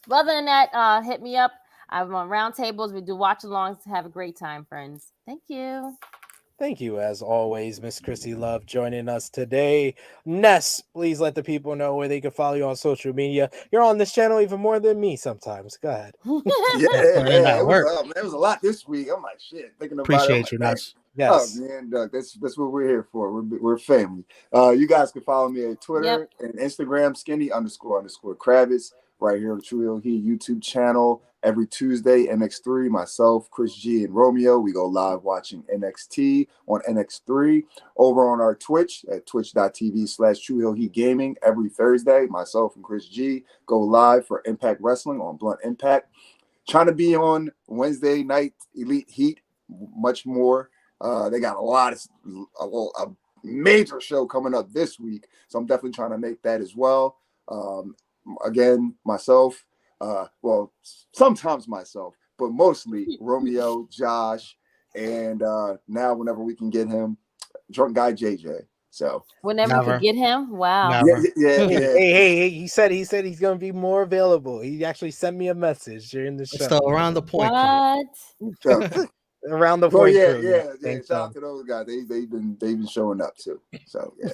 But other than that, hit me up. I'm on roundtables. We do watch-alongs. Have a great time, friends. Thank you. Thank you, as always, Miss Krssi Love, joining us today. Ness, please let the people know where they can follow you on social media. You're on this channel even more than me sometimes. Go ahead. It was a lot this week. I'm like, shit, thinking about Appreciate it. you, Ness. Yes. Oh man, Doug, that's what we're here for. We're family. You guys can follow me at Twitter and Instagram, Skinny __ Kravitz, right here on the True Hill Heat YouTube channel. Every Tuesday, MX3, myself, Chris G, and Romeo, we go live watching NXT on NX3. Over on our Twitch at twitch.tv/True Hill Heat Gaming. Every Thursday, myself and Chris G go live for Impact Wrestling on Blunt Impact. Trying to be on Wednesday night Elite Heat, much more. They got a major show coming up this week, so I'm definitely trying to make that as well. Again, myself, sometimes myself, but mostly Romeo, Josh, and now whenever we can get him, Drunk Guy JJ. So whenever we can get him, wow. Yeah. Hey, he said he's gonna be more available. He actually sent me a message during the show. It's the Around the Point. What? Around the Point. Yeah. Shout out to those guys. They've been showing up too. So yeah.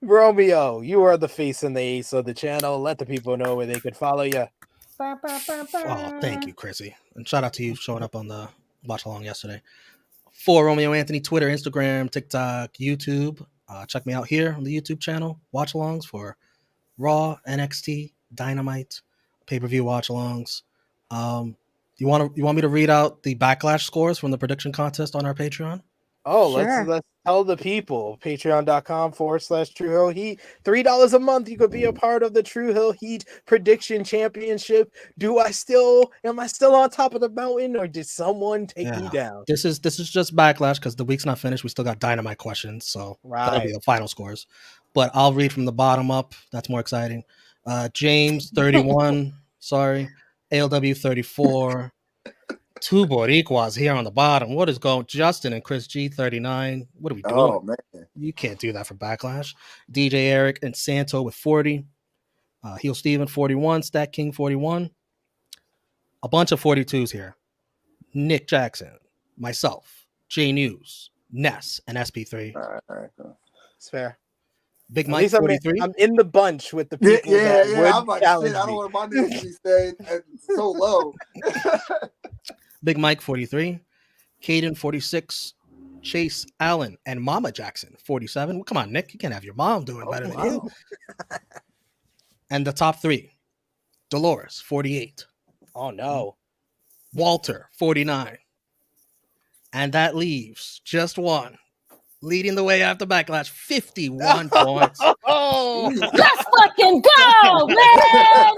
Romeo, you are the face and the ace of the channel. Let the people know where they could follow you. Oh, thank you, Krssi. And shout out to you showing up on the watch along yesterday. For Romeo Anthony, Twitter, Instagram, TikTok, YouTube. Check me out here on the YouTube channel. Watch alongs for Raw, NXT, Dynamite, pay-per-view watch alongs. You want me to read out the Backlash scores from the prediction contest on our Patreon? Oh, Sure. let's tell the people. Patreon.com/True Hill Heat. $3 a month. You could be a part of the True Hill Heat Prediction Championship. Am I still on top of the mountain, or did someone take me down? This is just Backlash because the week's not finished. We still got Dynamite questions, so that'll be Right. the final scores. But I'll read from the bottom up. That's more exciting. James 31. Sorry. ALW 34. Two Boricuas here on the bottom. What is going? Justin and Chris G 39. What are we doing? Oh man, You can't do that for Backlash. DJ Eric and Santo with 40. Heel Steven 41. Stat King 41. A bunch of 42s here. Nick Jackson, myself, J News, Ness, and SP3. all right. It's fair. Big At Mike least 43. I'm in the bunch with the people that would I'm like, challenge shit, I don't me. want my name to be staying so low. Big Mike 43. Caden 46. Chase Allen and Mama Jackson 47. Well, come on, Nick. You can't have your mom doing better than you. And the top three. Dolores 48. Oh no. Walter 49. And that leaves just one. Leading the way after Backlash, 51 points. Oh, Let's fucking go, man!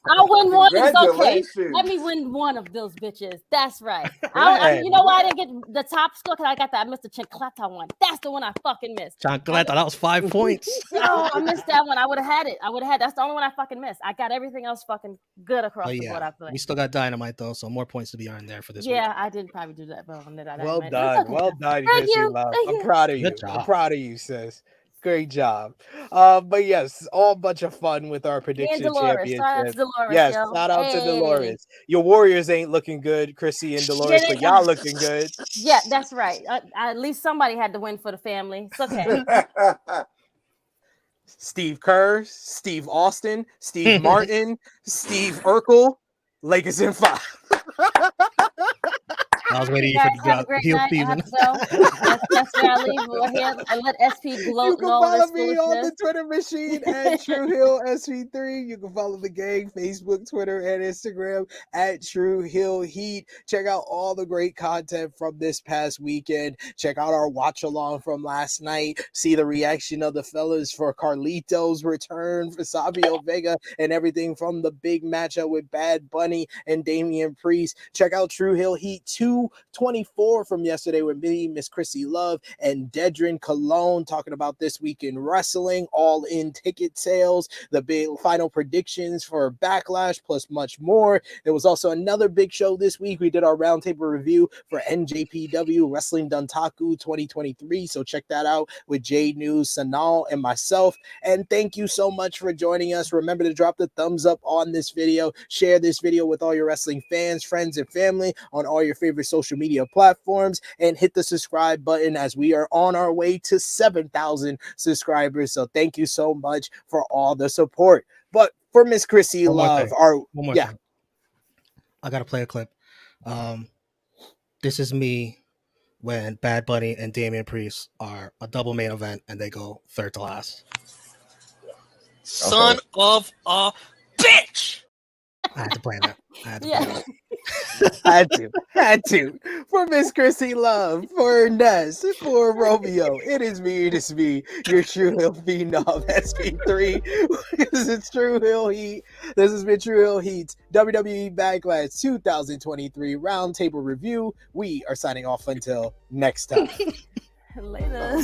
I'll win one. It's okay. Congratulations. Let me win one of those bitches. That's right. ahead. You know why I didn't get the top score? Because I missed the Chancleta one. That's the one I fucking missed. Chancleta, that was 5 points. No, I missed that one. I would have had it. That's the only one I fucking missed. I got everything else fucking good across the board. I feel like. We still got Dynamite, though, so more points to be earned there for this week. Yeah, I did probably do that. But well done. Well done, Thank Krssi you. Love. Thank I'm you. proud of you. Good job. I'm proud of you, sis. Great job. But yes, all a bunch of fun with our prediction Dolores. Shout out to championship. Dolores, Yes, yo. shout out to Hey. Dolores. Your Warriors ain't looking good, Krssi and Dolores, but y'all looking good. Yeah, that's right. At least somebody had to win for the family. It's okay. Steve Kerr, Steve Austin, Steve Martin, Steve Urkel, Lakers in 5. I was waiting You for guys have a the great heel night. I Steven. have to go. That's where I leave. We're here. I let SP gloat You can and all follow this me on the foolishness. Twitter machine at True Hill SP3. You can follow the gang, Facebook, Twitter, and Instagram at True Hill Heat. Check out all the great content from this past weekend. Check out our watch along from last night. See the reaction of the fellas for Carlito's return for Savio Vega and everything from the big matchup with Bad Bunny and Damian Priest. Check out True Hill Heat 224 from yesterday with me, Miss Krssi Love, and Dedrin Cologne talking about this week in wrestling, all in ticket sales, the big final predictions for Backlash, plus much more. There was also another big show this week. We did our roundtable review for NJPW Wrestling Duntaku 2023. So check that out with J News, Sanal, and myself. And thank you so much for joining us. Remember to drop the thumbs up on this video. Share this video with all your wrestling fans, friends, and family on all your favorite social media platforms, and hit the subscribe button as we are on our way to 7,000 subscribers. So thank you so much for all the support. But for Miss Krssi Love, One more thing. I gotta play a clip. This is me when Bad Bunny and Damian Priest are a double main event and they go third to last. Son of a bitch! I had to play that. Yeah. Had to. For Miss Krssi Love, for Ness, for Romeo, it is me, your True Hill Phenom SP3. This is True Hill Heat. This has been True Hill Heat's WWE Backlash 2023 Roundtable Review. We are signing off until next time. Later.